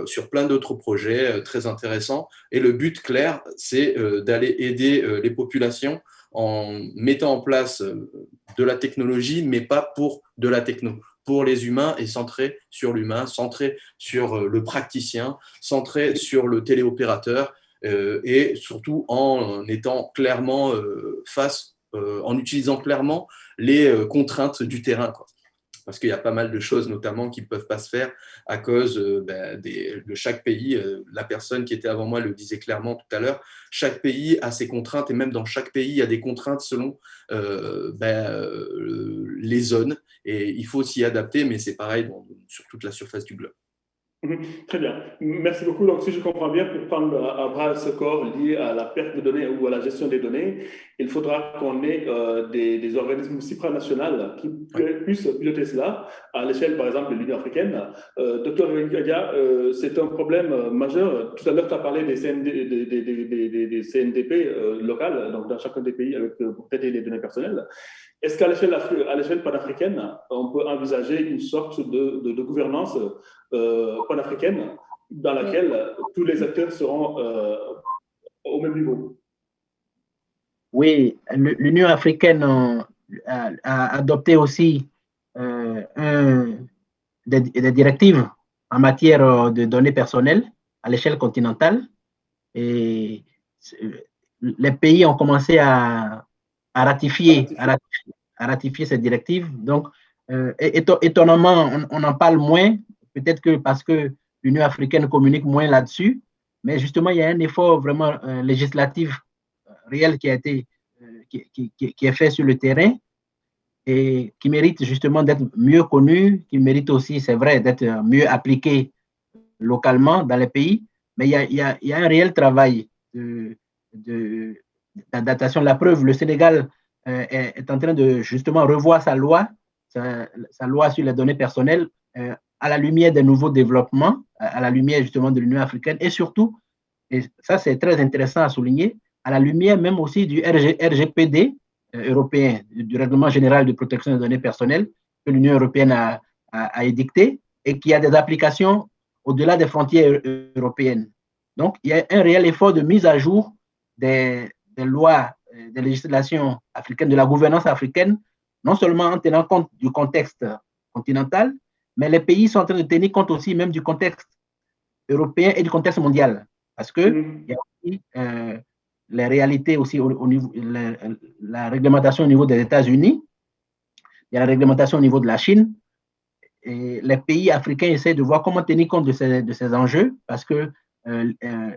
sur plein d'autres projets très intéressants et le but clair, c'est d'aller aider les populations en mettant en place de la technologie, mais pas pour de la techno, pour les humains et centré sur l'humain, centré sur le praticien, centré sur le téléopérateur et surtout en étant clairement en utilisant clairement les contraintes du terrain, quoi. Parce qu'il y a pas mal de choses notamment qui ne peuvent pas se faire à cause de chaque pays. La personne qui était avant moi le disait clairement tout à l'heure, chaque pays a ses contraintes et même dans chaque pays, il y a des contraintes selon les zones et il faut s'y adapter, mais c'est pareil sur toute la surface du globe. Très bien. Merci beaucoup. Donc, si je comprends bien, pour prendre à bras ce corps lié à la perte de données ou à la gestion des données, il faudra qu'on ait des organismes supranationaux qui puissent piloter cela à l'échelle, par exemple, de l'Union africaine. Docteur Ngadia, c'est un problème majeur. Tout à l'heure, tu as parlé des CNDP locales, donc dans chacun des pays, pour traiter les données personnelles. Est-ce qu'à l'échelle panafricaine, on peut envisager une sorte de gouvernance panafricaine dans laquelle tous les acteurs seront au même niveau? Oui, l'Union africaine a adopté aussi des directives en matière de données personnelles à l'échelle continentale. Et les pays ont commencé à ratifier ces directives. Donc, étonnamment, on en parle moins, peut-être que parce que l'Union africaine communique moins là-dessus, mais justement, il y a un effort vraiment législatif réel qui est fait sur le terrain et qui mérite justement d'être mieux connu, qui mérite aussi, c'est vrai, d'être mieux appliqué localement dans les pays, mais il y a un réel travail d'adaptation. La preuve, le Sénégal est en train de justement revoir sa loi sur les données personnelles à la lumière des nouveaux développements, à la lumière justement de l'Union africaine et surtout, et ça c'est très intéressant à souligner, à la lumière même aussi du RGPD européen, du Règlement général de protection des données personnelles que l'Union européenne a édicté et qui a des applications au-delà des frontières européennes. Donc, il y a un réel effort de mise à jour des lois, des législations africaines, de la gouvernance africaine, non seulement en tenant compte du contexte continental, mais les pays sont en train de tenir compte aussi même du contexte européen et du contexte mondial. Parce qu'il y a aussi les réalités aussi au niveau, la réglementation au niveau des États-Unis, il y a la réglementation au niveau de la Chine, et les pays africains essaient de voir comment tenir compte de ces enjeux parce que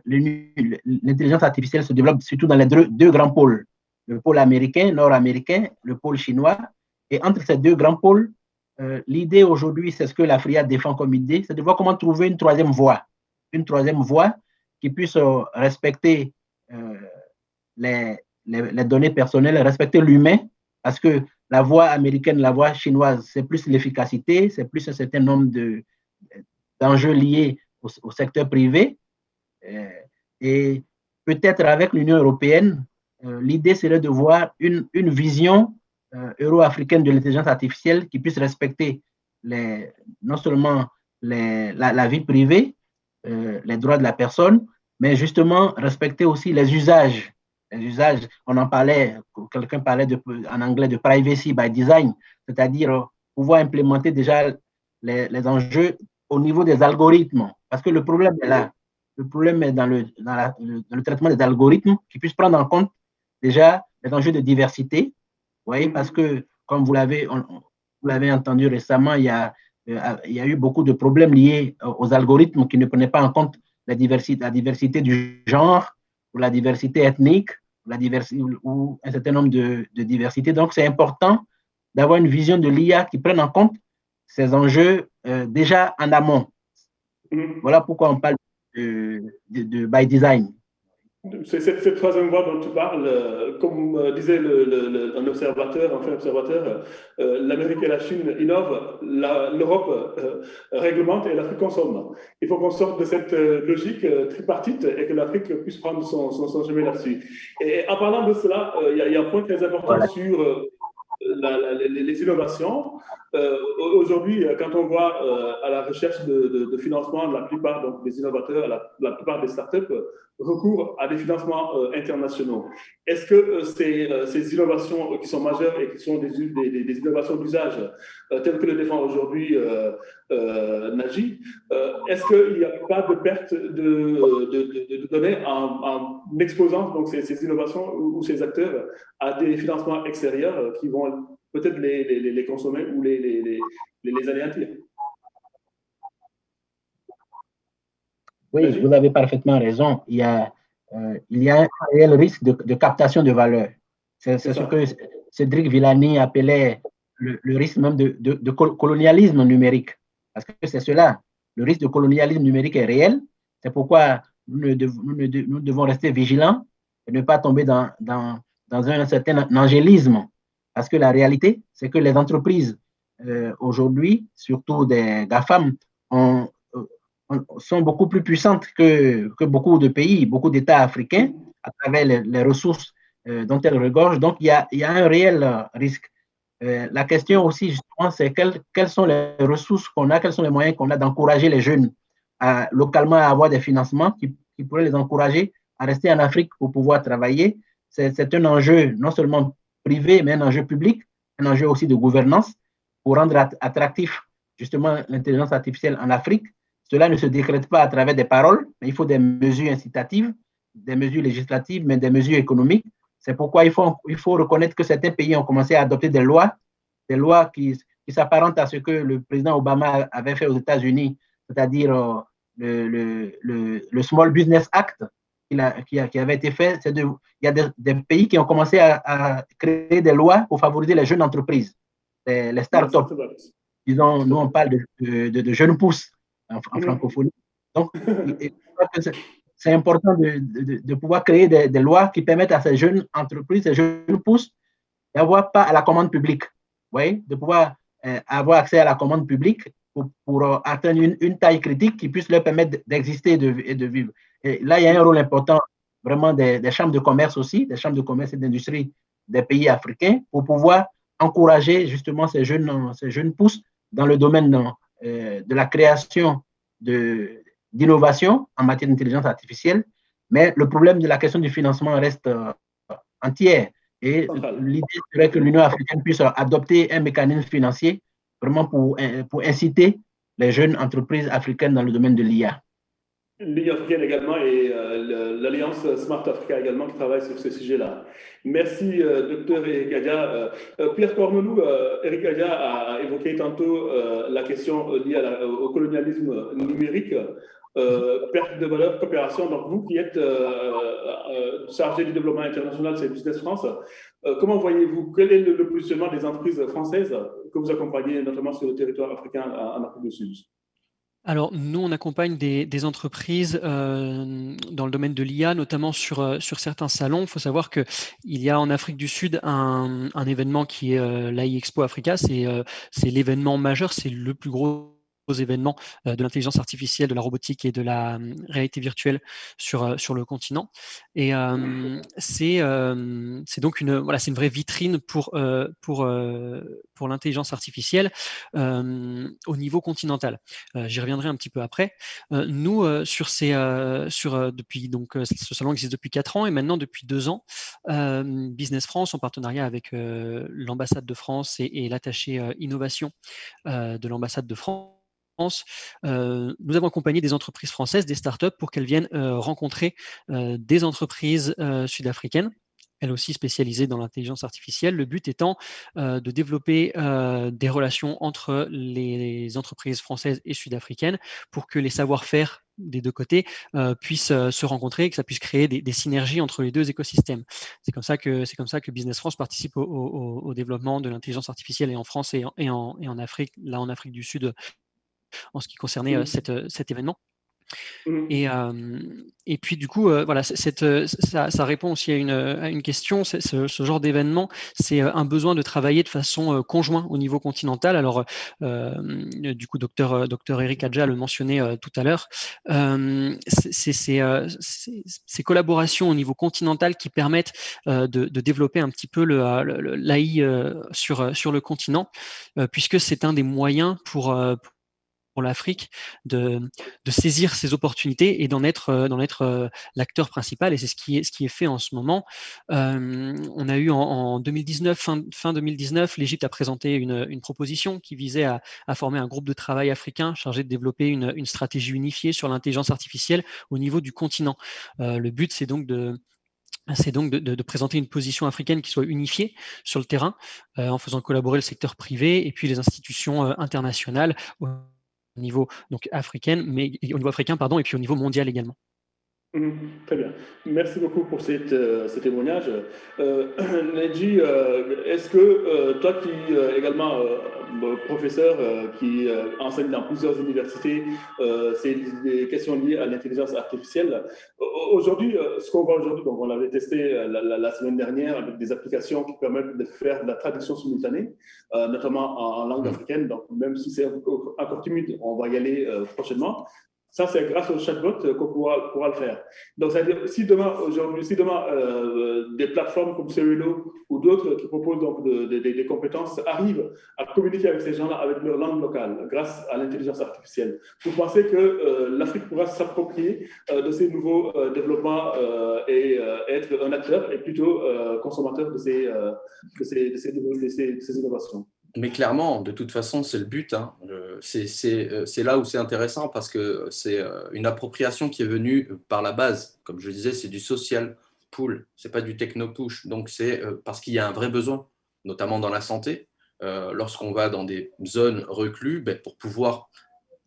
l'intelligence artificielle se développe surtout dans les deux grands pôles, le pôle américain, nord-américain, le pôle chinois. Et entre ces deux grands pôles, l'idée aujourd'hui, c'est ce que l'Africa défend comme idée, c'est de voir comment trouver une troisième voie qui puisse respecter les données personnelles, respecter l'humain, parce que la voie américaine, la voie chinoise, c'est plus l'efficacité, c'est plus un certain nombre d'enjeux liés au secteur privé. Et peut-être avec l'Union européenne, l'idée serait de voir une vision euro-africaine de l'intelligence artificielle qui puisse respecter non seulement la vie privée, les droits de la personne, mais justement respecter aussi les usages. On en parlait, quelqu'un parlait en anglais de privacy by design, c'est-à-dire pouvoir implémenter déjà les enjeux au niveau des algorithmes. Parce que le problème est là. Le problème est dans le traitement des algorithmes qui puissent prendre en compte déjà les enjeux de diversité. Vous voyez, parce que, comme vous l'avez entendu récemment, il y a eu beaucoup de problèmes liés aux algorithmes qui ne prenaient pas en compte la diversité du genre, ou la diversité ethnique, ou un certain nombre de diversités. Donc, c'est important d'avoir une vision de l'IA qui prenne en compte ces enjeux déjà en amont. Voilà pourquoi on parle de by design. C'est cette troisième voie dont tu parles, comme disait un observateur, l'Amérique et la Chine innovent, l'Europe réglemente et l'Afrique consomme. Il faut qu'on sorte de cette logique tripartite et que l'Afrique puisse prendre son chemin là-dessus. Et en parlant de cela, il y a un point très important Voilà. sur les innovations. Aujourd'hui, quand on voit à la recherche de financement, la plupart des innovateurs, la plupart des startups recourent à des financements internationaux. Est-ce que ces innovations qui sont majeures et qui sont des innovations d'usage, telles que le défend aujourd'hui Naji, est-ce qu'il n'y a pas de perte de données en exposant donc, ces innovations ou ces acteurs à des financements extérieurs qui vont peut-être les consommer ou les anéantir? Oui, vous avez parfaitement raison. Il y a un réel risque de captation de valeur. C'est ce que Cédric Villani appelait le risque même de colonialisme numérique. Parce que c'est cela. Le risque de colonialisme numérique est réel. C'est pourquoi nous devons rester vigilants et ne pas tomber dans un certain angélisme. Parce que la réalité, c'est que les entreprises aujourd'hui, surtout des GAFAM, sont beaucoup plus puissantes que beaucoup de pays, beaucoup d'États africains, à travers les ressources dont elles regorgent. Donc, il y a un réel risque. La question aussi, justement, c'est quelles sont les ressources qu'on a, quels sont les moyens qu'on a d'encourager les jeunes localement à avoir des financements qui pourraient les encourager à rester en Afrique pour pouvoir travailler. C'est un enjeu non seulement privé, mais un enjeu public, un enjeu aussi de gouvernance pour rendre attractif justement l'intelligence artificielle en Afrique. Cela ne se décrète pas à travers des paroles, mais il faut des mesures incitatives, des mesures législatives, mais des mesures économiques. C'est pourquoi il faut reconnaître que certains pays ont commencé à adopter des lois qui s'apparentent à ce que le président Obama avait fait aux États-Unis, c'est-à-dire le Small Business Act qui avait été fait. Il y a des pays qui ont commencé à créer des lois pour favoriser les jeunes entreprises, les startups. Disons, nous, on parle de jeunes pousses en francophonie. Donc, c'est important de pouvoir créer des lois qui permettent à ces jeunes entreprises, ces jeunes pousses, d'avoir pas à la commande publique, de pouvoir avoir accès à la commande publique pour atteindre une taille critique qui puisse leur permettre d'exister et de vivre. Et là, il y a un rôle important vraiment des chambres de commerce aussi, des chambres de commerce et d'industrie des pays africains pour pouvoir encourager justement ces jeunes pousses dans le domaine de la création d'innovation en matière d'intelligence artificielle. Mais le problème de la question du financement reste entière. Et l'idée serait que l'Union africaine puisse adopter un mécanisme financier vraiment pour inciter les jeunes entreprises africaines dans le domaine de l'IA. L'Union africaine également et l'Alliance Smart Africa également qui travaille sur ce sujet-là. Merci, docteur Eric Adia. Pierre Corneloup, Eric Adia a évoqué tantôt la question liée au colonialisme numérique, perte de valeur, coopération. Donc, vous qui êtes chargé du développement international chez Business France, comment voyez-vous, quel est le positionnement des entreprises françaises que vous accompagnez notamment sur le territoire africain en Afrique du Sud? Alors, nous, on accompagne des entreprises dans le domaine de l'IA, notamment sur certains salons. Il faut savoir qu'il y a en Afrique du Sud un événement qui est l'AI Expo Africa. C'est l'événement majeur, c'est le plus gros événements de l'intelligence artificielle, de la robotique et de la réalité virtuelle sur le continent. Et c'est donc une vraie vitrine pour l'intelligence artificielle au niveau continental. J'y reviendrai un petit peu après. Nous, depuis donc ce salon existe depuis 4 ans et maintenant depuis 2 ans, Business France en partenariat avec l'ambassade de France et l'attaché innovation de l'ambassade de France. Nous avons accompagné des entreprises françaises, des startups, pour qu'elles viennent rencontrer des entreprises sud-africaines, elles aussi spécialisées dans l'intelligence artificielle. Le but étant de développer des relations entre les entreprises françaises et sud-africaines pour que les savoir-faire des deux côtés puissent se rencontrer et que ça puisse créer des synergies entre les deux écosystèmes. C'est comme ça que Business France participe au développement de l'intelligence artificielle et en France et en Afrique, là en Afrique du Sud, en ce qui concernait cet événement. Et puis du coup, voilà, ça répond aussi à une question. Ce genre d'événement, c'est un besoin de travailler de façon conjointe au niveau continental. Alors, du coup, docteur Eric Adja le mentionnait tout à l'heure. Ces collaborations au niveau continental qui permettent de développer un petit peu l'AI sur le continent, puisque c'est un des moyens pour l'Afrique de saisir ces opportunités et d'en être l'acteur principal. Et c'est ce qui est fait en ce moment. On a eu en 2019, fin 2019, l'Égypte a présenté une proposition qui visait à former un groupe de travail africain chargé de développer une stratégie unifiée sur l'intelligence artificielle au niveau du continent. Le but, c'est donc de présenter une position africaine qui soit unifiée sur le terrain, en faisant collaborer le secteur privé et puis les institutions internationales au niveau donc au niveau africain, pardon, et puis au niveau mondial également. Très bien. Merci beaucoup pour ce témoignage. Nedji, est-ce que toi qui également professeur qui enseigne dans plusieurs universités, c'est des questions liées à l'intelligence artificielle. Aujourd'hui, ce qu'on voit aujourd'hui, donc on l'avait testé la semaine dernière avec des applications qui permettent de faire de la traduction simultanée, notamment en langue africaine. Donc même si c'est encore timide, on va y aller prochainement. Ça, c'est grâce au chatbot qu'on pourra le faire. Donc, c'est-à-dire, si demain, des plateformes comme Cerullo ou d'autres qui proposent donc des compétences arrivent à communiquer avec ces gens-là avec leur langue locale grâce à l'intelligence artificielle, vous pensez que l'Afrique pourra s'approprier de ces nouveaux développements et être un acteur et plutôt consommateur de ces innovations? Mais clairement, de toute façon, c'est le but. Hein. C'est là où c'est intéressant parce que c'est une appropriation qui est venue par la base. Comme je disais, c'est du social pull, c'est pas du techno push. Donc c'est parce qu'il y a un vrai besoin, notamment dans la santé. Lorsqu'on va dans des zones recluses, pour pouvoir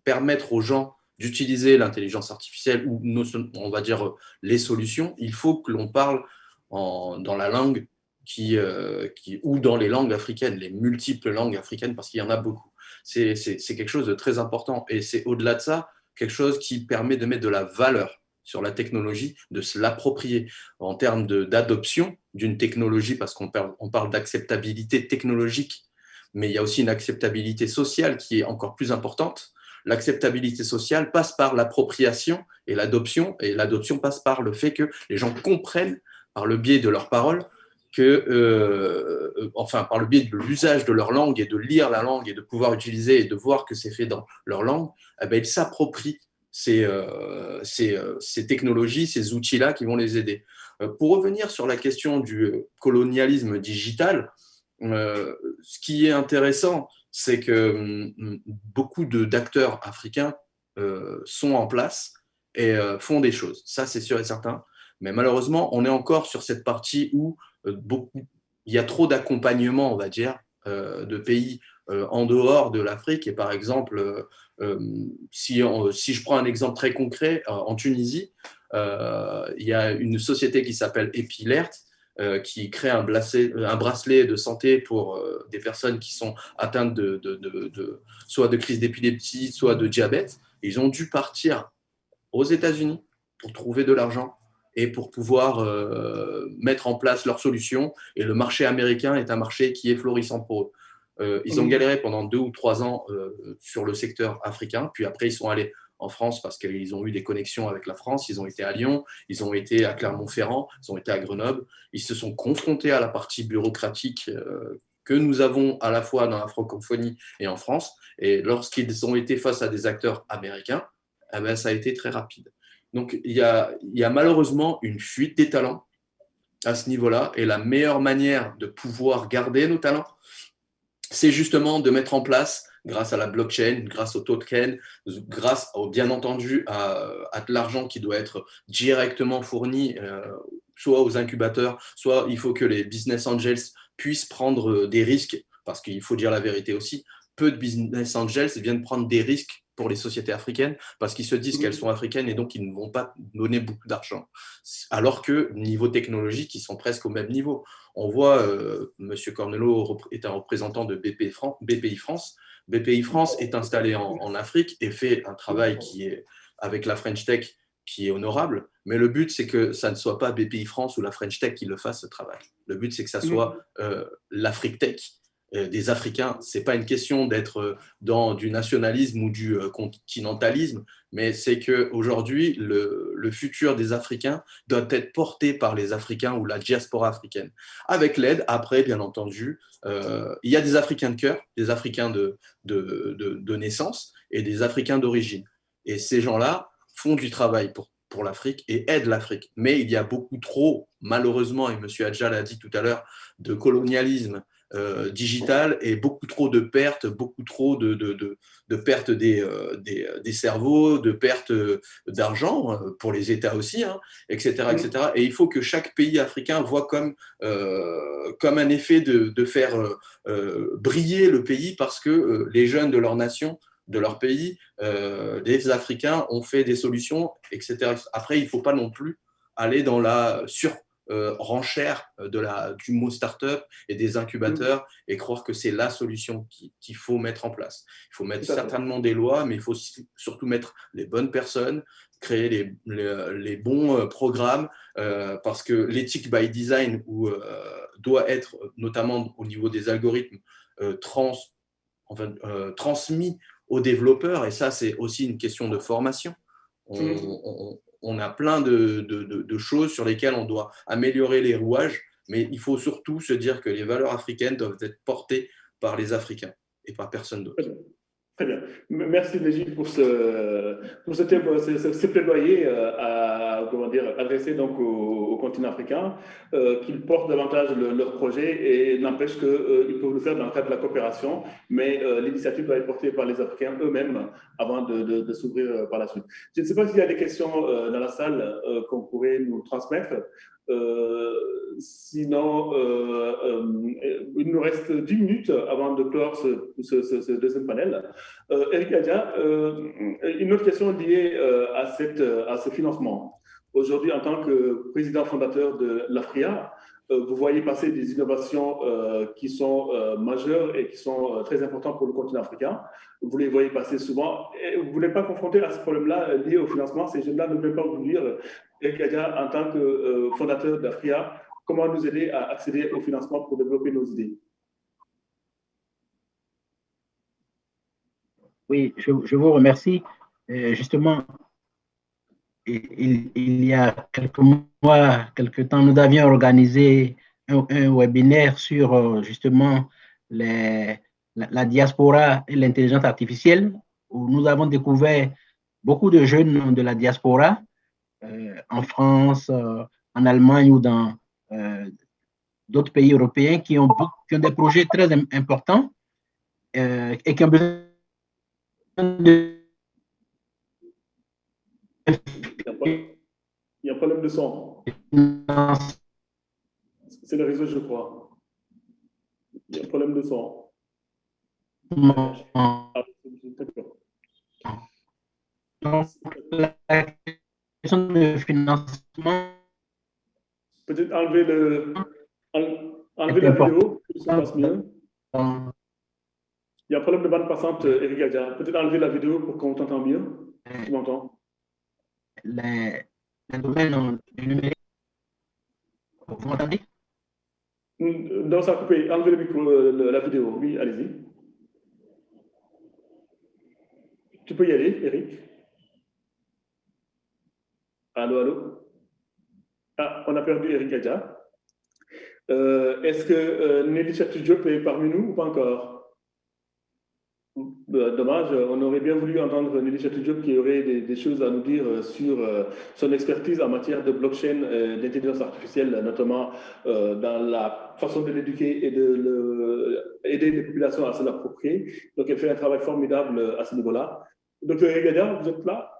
permettre aux gens d'utiliser l'intelligence artificielle ou on va dire les solutions, il faut que l'on parle dans la langue ou dans les langues africaines, les multiples langues africaines, parce qu'il y en a beaucoup. C'est quelque chose de très important. Et c'est au-delà de ça, quelque chose qui permet de mettre de la valeur sur la technologie, de se l'approprier en termes d'adoption d'une technologie, parce qu'on parle d'acceptabilité technologique, mais il y a aussi une acceptabilité sociale qui est encore plus importante. L'acceptabilité sociale passe par l'appropriation et l'adoption passe par le fait que les gens comprennent, par le biais de leurs paroles, par le biais de l'usage de leur langue et de lire la langue et de pouvoir utiliser et de voir que c'est fait dans leur langue, ils s'approprient ces technologies, ces outils-là qui vont les aider. Pour revenir sur la question du colonialisme digital, ce qui est intéressant, c'est que beaucoup d'acteurs africains sont en place et font des choses. Ça, c'est sûr et certain. Mais malheureusement, on est encore sur cette partie où il y a trop d'accompagnement, on va dire, de pays en dehors de l'Afrique. Et par exemple, si je prends un exemple très concret, en Tunisie, il y a une société qui s'appelle Epilert, qui crée un bracelet de santé pour des personnes qui sont atteintes soit de crise d'épilepsie, soit de diabète. Ils ont dû partir aux États-Unis pour trouver de l'argent et pour pouvoir mettre en place leurs solutions. Et le marché américain est un marché qui est florissant pour eux. Ils ont galéré pendant 2 ou 3 ans sur le secteur africain, puis après ils sont allés en France parce qu'ils ont eu des connexions avec la France, ils ont été à Lyon, ils ont été à Clermont-Ferrand, ils ont été à Grenoble, ils se sont confrontés à la partie bureaucratique que nous avons à la fois dans la francophonie et en France, et lorsqu'ils ont été face à des acteurs américains, ça a été très rapide. Donc il y a malheureusement une fuite des talents à ce niveau-là, et la meilleure manière de pouvoir garder nos talents, c'est justement de mettre en place, grâce à la blockchain, grâce au token, grâce, bien entendu, à de l'argent qui doit être directement fourni, soit aux incubateurs, soit il faut que les business angels puissent prendre des risques, parce qu'il faut dire la vérité aussi, peu de business angels viennent prendre des risques pour les sociétés africaines, parce qu'ils se disent qu'elles sont africaines et donc ils ne vont pas donner beaucoup d'argent. Alors que, niveau technologique, ils sont presque au même niveau. On voit, M. Cornelot est un représentant de BPI France. BPI France est installé en Afrique et fait un travail qui est avec la French Tech qui est honorable, mais le but, c'est que ça ne soit pas BPI France ou la French Tech qui le fasse, ce travail. Le but, c'est que ça soit l'Afrique Tech, des Africains. Ce n'est pas une question d'être dans du nationalisme ou du continentalisme, mais c'est qu'aujourd'hui, le futur des Africains doit être porté par les Africains ou la diaspora africaine. Avec l'aide, après, bien entendu, il y a des Africains de cœur, des Africains de naissance et des Africains d'origine. Et ces gens-là font du travail pour l'Afrique et aident l'Afrique. Mais il y a beaucoup trop, malheureusement, et M. Adja l'a dit tout à l'heure, de colonialisme digital et beaucoup trop de pertes, beaucoup trop de pertes des cerveaux, de pertes d'argent pour les États aussi, hein, etc., etc. Et il faut que chaque pays africain voit comme un effet de faire briller le pays parce que les jeunes de leur nation, de leur pays, des Africains ont fait des solutions, etc. Après, il ne faut pas non plus aller dans la renchère du mot start-up et des incubateurs et croire que c'est la solution qu'il faut mettre en place. Il faut mettre certainement des lois, mais il faut surtout mettre les bonnes personnes, créer les bons programmes, parce que l'éthique by design doit être, notamment au niveau des algorithmes, transmis aux développeurs, et ça, c'est aussi une question de formation. On a plein de choses sur lesquelles on doit améliorer les rouages, mais il faut surtout se dire que les valeurs africaines doivent être portées par les Africains et par personne d'autre. Très bien. Merci Brigitte pour ce plaidoyer adressé donc au continent africain, qu'ils portent davantage leur projet et n'empêche qu'ils peuvent le faire dans le cadre de la coopération, mais l'initiative doit être portée par les Africains eux-mêmes avant de s'ouvrir par la suite. Je ne sais pas s'il y a des questions dans la salle qu'on pourrait nous transmettre. Sinon, il nous reste 10 minutes avant de clore ce deuxième panel. Eric Adja, une autre question liée à ce financement. Aujourd'hui, en tant que président fondateur de l'AFRIA, vous voyez passer des innovations qui sont majeures et qui sont très importantes pour le continent africain. Vous les voyez passer souvent. Et vous n'êtes pas confronté à ce problème-là lié au financement. Ces jeunes-là ne peuvent pas vous dire, Eric Adja, en tant que fondateur d'AFRIA, comment nous aider à accéder au financement pour développer nos idées? Oui, je vous remercie. Justement, il y a quelques mois, quelques temps, nous avions organisé un webinaire sur justement la diaspora et l'intelligence artificielle, où nous avons découvert beaucoup de jeunes de la diaspora en France, en Allemagne ou dans d'autres pays européens qui ont des projets très importants et qui ont besoin de... Il y a un problème de son. C'est le réseau, je crois. Il y a un problème de son. La question de financement. Peut-être enlever la vidéo, que ça passe mieux. Il y a un problème de bande passante, Eric Adja. Peut-être enlever la vidéo pour qu'on t'entende mieux. Tu m'entends? Les nouvelles numériques. Vous m'entendez? Non, ça a coupé. Enlevez le micro, la vidéo. Oui, allez-y. Tu peux y aller, Eric. Allô, allô? Ah, on a perdu Eric Adja. Est-ce que Nelly Chatoudiop est parmi nous ou pas encore? Dommage, on aurait bien voulu entendre Nelly Chatoudiop qui aurait des choses à nous dire sur son expertise en matière de blockchain, d'intelligence artificielle, notamment dans la façon de l'éduquer et aider les populations à se l'approprier. Donc, elle fait un travail formidable à ce niveau-là. Docteur Eric, vous êtes là?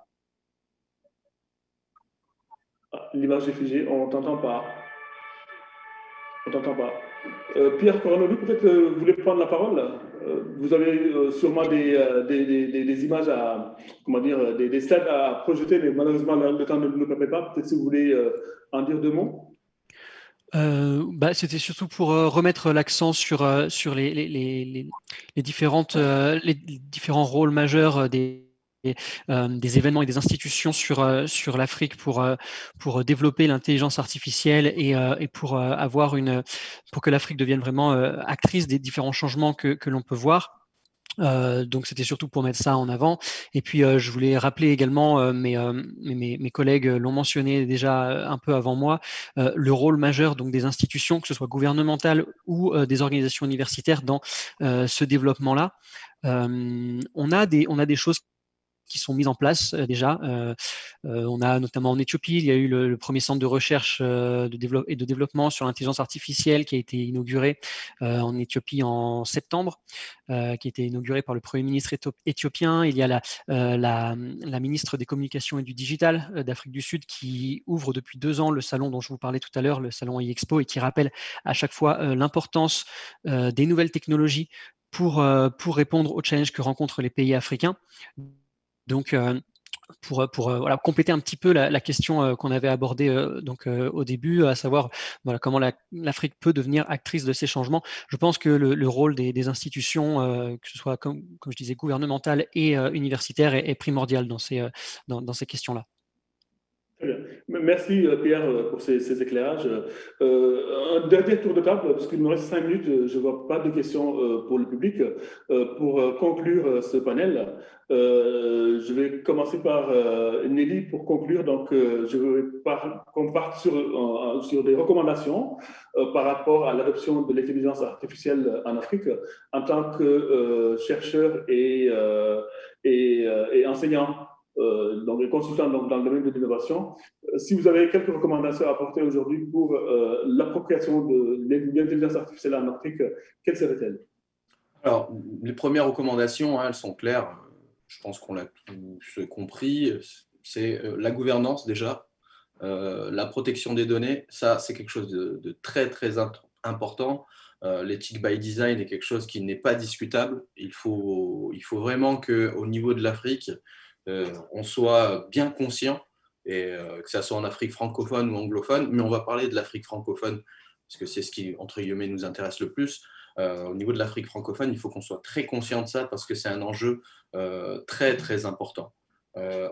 Ah, l'image est figée, on ne t'entend pas. On ne t'entend pas. Pierre Coronolu, peut-être vous voulez prendre la parole. Vous avez sûrement des images à, comment dire, des slides à projeter, mais malheureusement, le temps ne nous permet pas. Peut-être si vous voulez en dire deux mots. C'était surtout pour remettre l'accent sur les différents rôles majeurs des des événements et des institutions sur l'Afrique pour développer l'intelligence artificielle et pour que l'Afrique devienne vraiment actrice des différents changements que l'on peut voir. Donc c'était surtout pour mettre ça en avant. Et puis je voulais rappeler également, mes collègues l'ont mentionné déjà un peu avant moi, le rôle majeur donc des institutions, que ce soit gouvernementales ou des organisations universitaires dans ce développement-là. On a des choses qui sont mises en place déjà. On a notamment en Éthiopie, il y a eu le premier centre de recherche et de développement sur l'intelligence artificielle qui a été inauguré en Éthiopie en septembre, qui a été inauguré par le Premier ministre éthiopien. Il y a la ministre des Communications et du Digital d'Afrique du Sud qui ouvre depuis 2 ans le salon dont je vous parlais tout à l'heure, le salon e-Expo, et qui rappelle à chaque fois l'importance des nouvelles technologies pour répondre aux challenges que rencontrent les pays africains. Donc, pour voilà, compléter un petit peu la question qu'on avait abordée au début, à savoir voilà, comment l'Afrique peut devenir actrice de ces changements. Je pense que le rôle des institutions, que ce soit, comme je disais, gouvernementales et universitaires, est primordial dans ces questions-là. Très bien. Merci Pierre pour ces éclairages. Un dernier tour de table, parce qu'il nous reste 5 minutes, je ne vois pas de questions pour le public. Pour conclure ce panel, je vais commencer par Nelly pour conclure. Donc, je veux qu'on parte sur des recommandations par rapport à l'adoption de l'intelligence artificielle en Afrique en tant que chercheur et enseignant. Donc les consultants dans le domaine de l'innovation. Si vous avez quelques recommandations à apporter aujourd'hui pour l'appropriation de l'intelligence artificielle en Afrique, quelles seraient-elles? Alors, les premières recommandations, elles sont claires. Je pense qu'on l'a tous compris. C'est la gouvernance déjà, la protection des données. Ça, c'est quelque chose de très, très important. L'éthique by design est quelque chose qui n'est pas discutable. Il faut vraiment qu'au niveau de l'Afrique, on soit bien conscient, et que ça soit en Afrique francophone ou anglophone, mais on va parler de l'Afrique francophone, parce que c'est ce qui, entre guillemets, nous intéresse le plus. Au niveau de l'Afrique francophone, il faut qu'on soit très conscient de ça, parce que c'est un enjeu très, très important.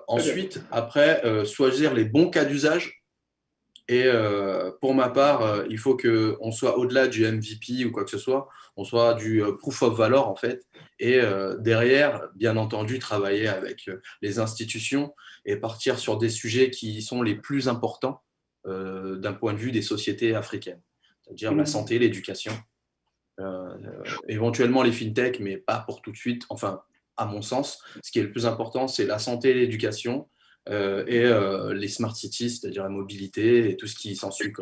Ensuite, après, choisir les bons cas d'usage. Et pour ma part, il faut qu'on soit au-delà du MVP ou quoi que ce soit, on soit du proof of valor en fait, et derrière, bien entendu, travailler avec les institutions et partir sur des sujets qui sont les plus importants d'un point de vue des sociétés africaines, c'est-à-dire la santé, l'éducation, éventuellement les fintech, mais pas pour tout de suite. Enfin, à mon sens, ce qui est le plus important, c'est la santé et l'éducation. Et les smart cities, c'est-à-dire la mobilité et tout ce qui s'ensuit.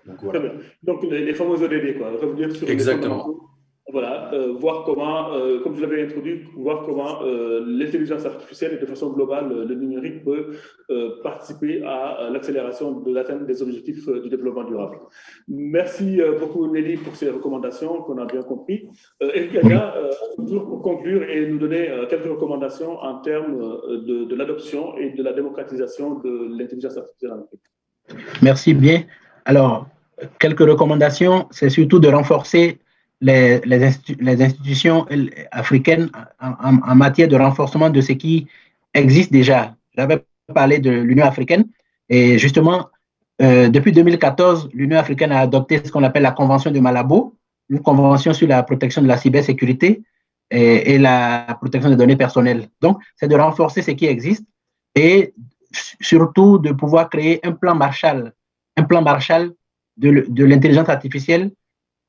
Donc, voilà. Très bien. Donc les fameux ODD, quoi. Revenir sur exactement. Voilà, voir comment, comme je l'avais introduit, voir comment l'intelligence artificielle et de façon globale, le numérique peut participer à l'accélération de l'atteinte des objectifs du développement durable. Merci beaucoup Nelly pour ces recommandations qu'on a bien compris. Eric Gaga, toujours pour conclure et nous donner quelques recommandations en termes de l'adoption et de la démocratisation de l'intelligence artificielle en Afrique. Merci bien. Alors, quelques recommandations, c'est surtout de renforcer les institutions africaines en matière de renforcement de ce qui existe déjà. J'avais parlé de l'Union africaine et justement, depuis 2014, l'Union africaine a adopté ce qu'on appelle la Convention de Malabo, une convention sur la protection de la cybersécurité et la protection des données personnelles. Donc, c'est de renforcer ce qui existe et surtout de pouvoir créer un plan Marshall de l'intelligence artificielle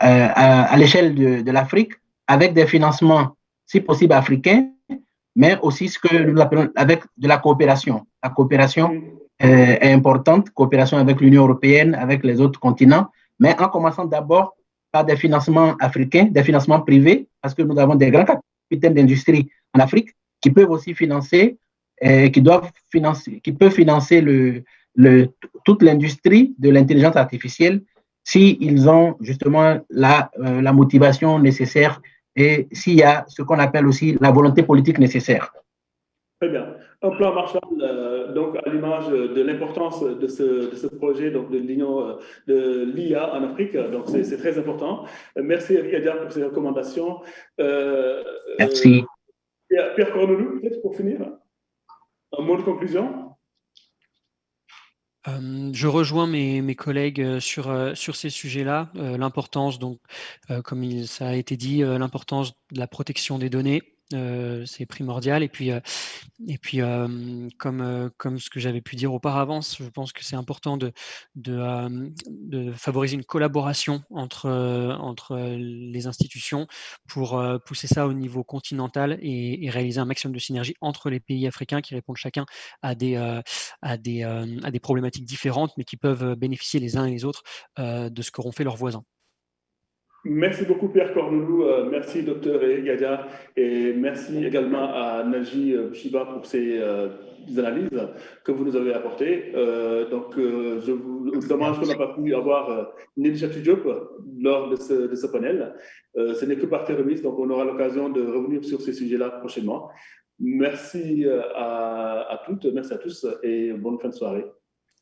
à l'échelle de l'Afrique, avec des financements, si possible, africains, mais aussi ce que nous appelons avec de la coopération. La coopération est importante, coopération avec l'Union européenne, avec les autres continents, mais en commençant d'abord par des financements africains, des financements privés, parce que nous avons des grands capitaines d'industrie en Afrique qui peuvent aussi financer, qui peuvent financer toute l'industrie de l'intelligence artificielle s'ils ont justement la motivation nécessaire et s'il y a ce qu'on appelle aussi la volonté politique nécessaire. Très bien. Un plan Marshall, donc à l'image de l'importance de ce projet donc de l'Union de l'IA en Afrique, donc c'est très important. Merci Eric Adia pour ces recommandations. Merci. Pierre Coronolou, peut-être pour finir. Un mot de conclusion? Je rejoins mes collègues sur ces sujets-là. L'importance, donc, comme ça a été dit, l'importance de la protection des données, c'est primordial. Et puis, comme ce que j'avais pu dire auparavant, je pense que c'est important de favoriser une collaboration entre les institutions pour pousser ça au niveau continental et réaliser un maximum de synergie entre les pays africains qui répondent chacun à des problématiques différentes, mais qui peuvent bénéficier les uns et les autres de ce qu'auront fait leurs voisins. Merci beaucoup Pierre Cornoulou, merci Dr Gadia et merci également à Naji Shiba pour ces analyses que vous nous avez apportées. Je vous dommage qu'on n'a pas pu avoir une initiative job lors de ce panel. Ce n'est que partie remise, donc on aura l'occasion de revenir sur ces sujets-là prochainement. Merci à toutes, merci à tous et bonne fin de soirée.